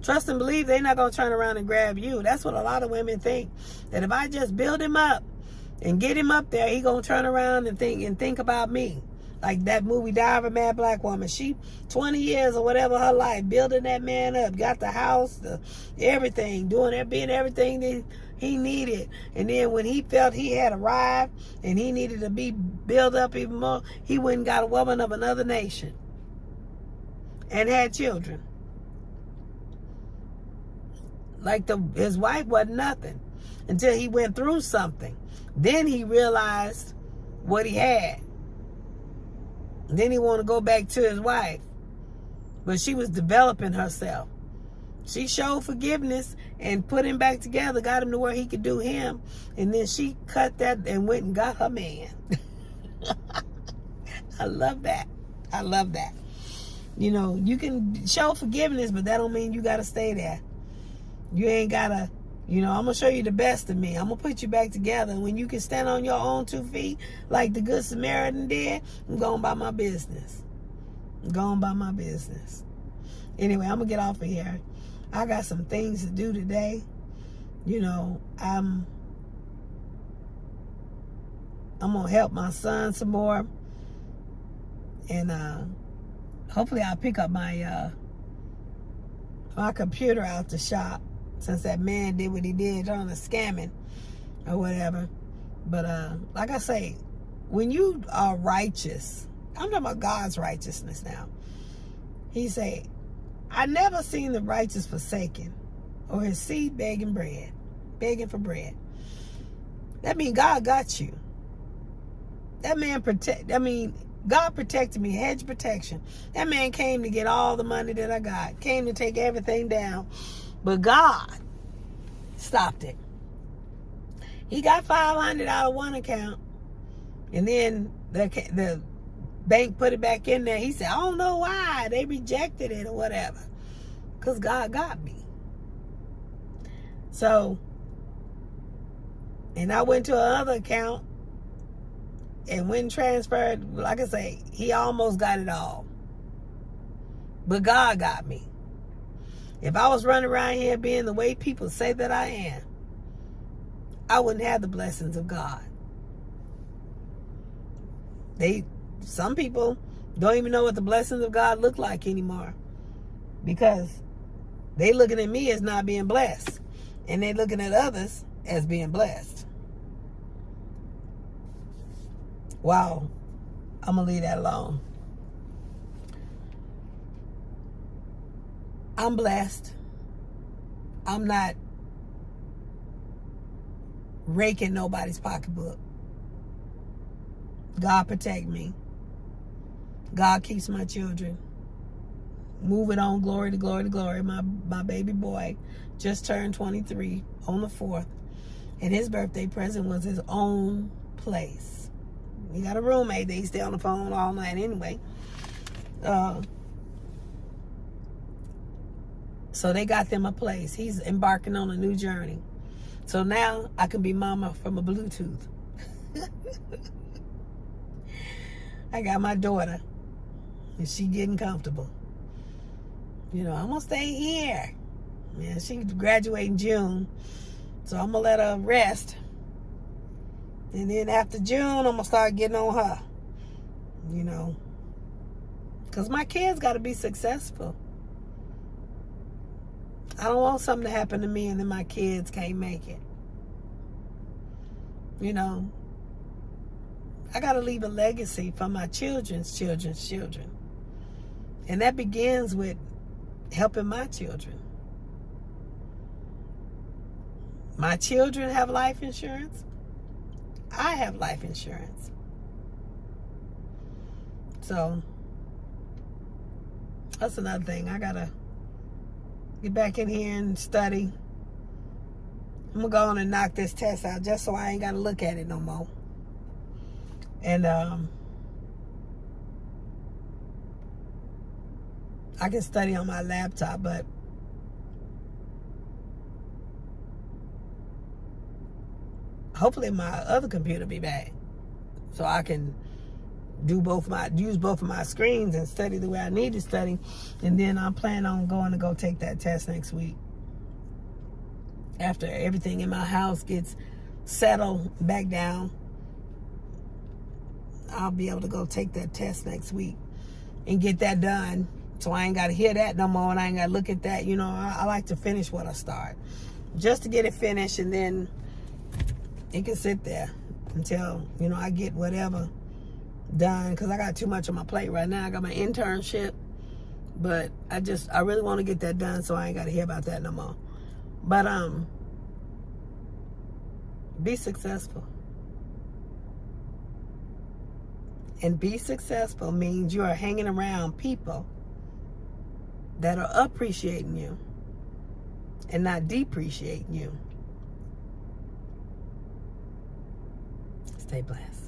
Trust and believe they're not going to turn around and grab you. That's what a lot of women think. That if I just build him up and get him up there, he going to turn around and think about me. Like that movie, Die of a Mad Black Woman. She, 20 years or whatever her life, building that man up. Got the house, everything. Being everything that he needed. And then when he felt he had arrived and he needed to be built up even more, he went and got a woman of another nation. And had children. Like his wife wasn't nothing. Until he went through something. Then he realized what he had. Then he wanted to go back to his wife. But she was developing herself. She showed forgiveness and put him back together, got him to where he could do him. And then she cut that and went and got her man. I love that. I love that. You can show forgiveness, but that don't mean you got to stay there. You ain't got to You know, I'm going to show you the best of me. I'm going to put you back together. When you can stand on your own 2 feet like the Good Samaritan did, I'm going by my business. I'm going by my business. Anyway, I'm going to get off of here. I got some things to do today. You know, I'm going to help my son some more. And hopefully I'll pick up my my computer out the shop, since that man did what he did trying to scam it or whatever. But like I say, when you are righteous, I'm talking about God's righteousness now. He say, I never seen the righteous forsaken or his seed begging for bread. That means God got you. God protected me, hedge protection. That man came to get all the money that I got, came to take everything down. But God stopped it. He got $500 out of one account, and then the bank put it back in there. He said, I don't know why they rejected it or whatever, because God got me. So, and I went to another account and when transferred, like I say, he almost got it all, but God got me. If I was running around here being the way people say that I am, I wouldn't have the blessings of God. Some people don't even know what the blessings of God look like anymore, because they looking at me as not being blessed, and they looking at others as being blessed. Wow, I'm gonna leave that alone. I'm blessed. I'm not raking nobody's pocketbook. God protect me. God keeps my children. Moving on, glory to glory to glory. My baby boy just turned 23 on the 4th, and his birthday present was his own place. He got a roommate that he stay on the phone all night anyway. So they got them a place. He's embarking on a new journey. So now I can be mama from a Bluetooth. I got my daughter, and she getting comfortable. You know, I'm going to stay here. Yeah, she graduate in June, so I'm going to let her rest. And then after June, I'm going to start getting on her. You know, because my kids got to be successful. I don't want something to happen to me and then my kids can't make it. You know, I got to leave a legacy for my children's children's children. And that begins with helping my children. My children have life insurance. I have life insurance. So that's another thing. I got to get back in here and study. I'm going to go on and knock this test out just so I ain't got to look at it no more. And I can study on my laptop, but hopefully my other computer be back so I can use both of my screens and study the way I need to study. And then I'm planning on going to go take that test next week. After everything in my house gets settled back down, I'll be able to go take that test next week and get that done. So I ain't got to hear that no more, and I ain't got to look at that. You know, I like to finish what I start, just to get it finished, and then it can sit there until, you know, I get whatever done, because I got too much on my plate right now. I got my internship, but I really want to get that done so I ain't got to hear about that no more. But be successful. And be successful means you are hanging around people that are appreciating you and not depreciating you. Stay blessed.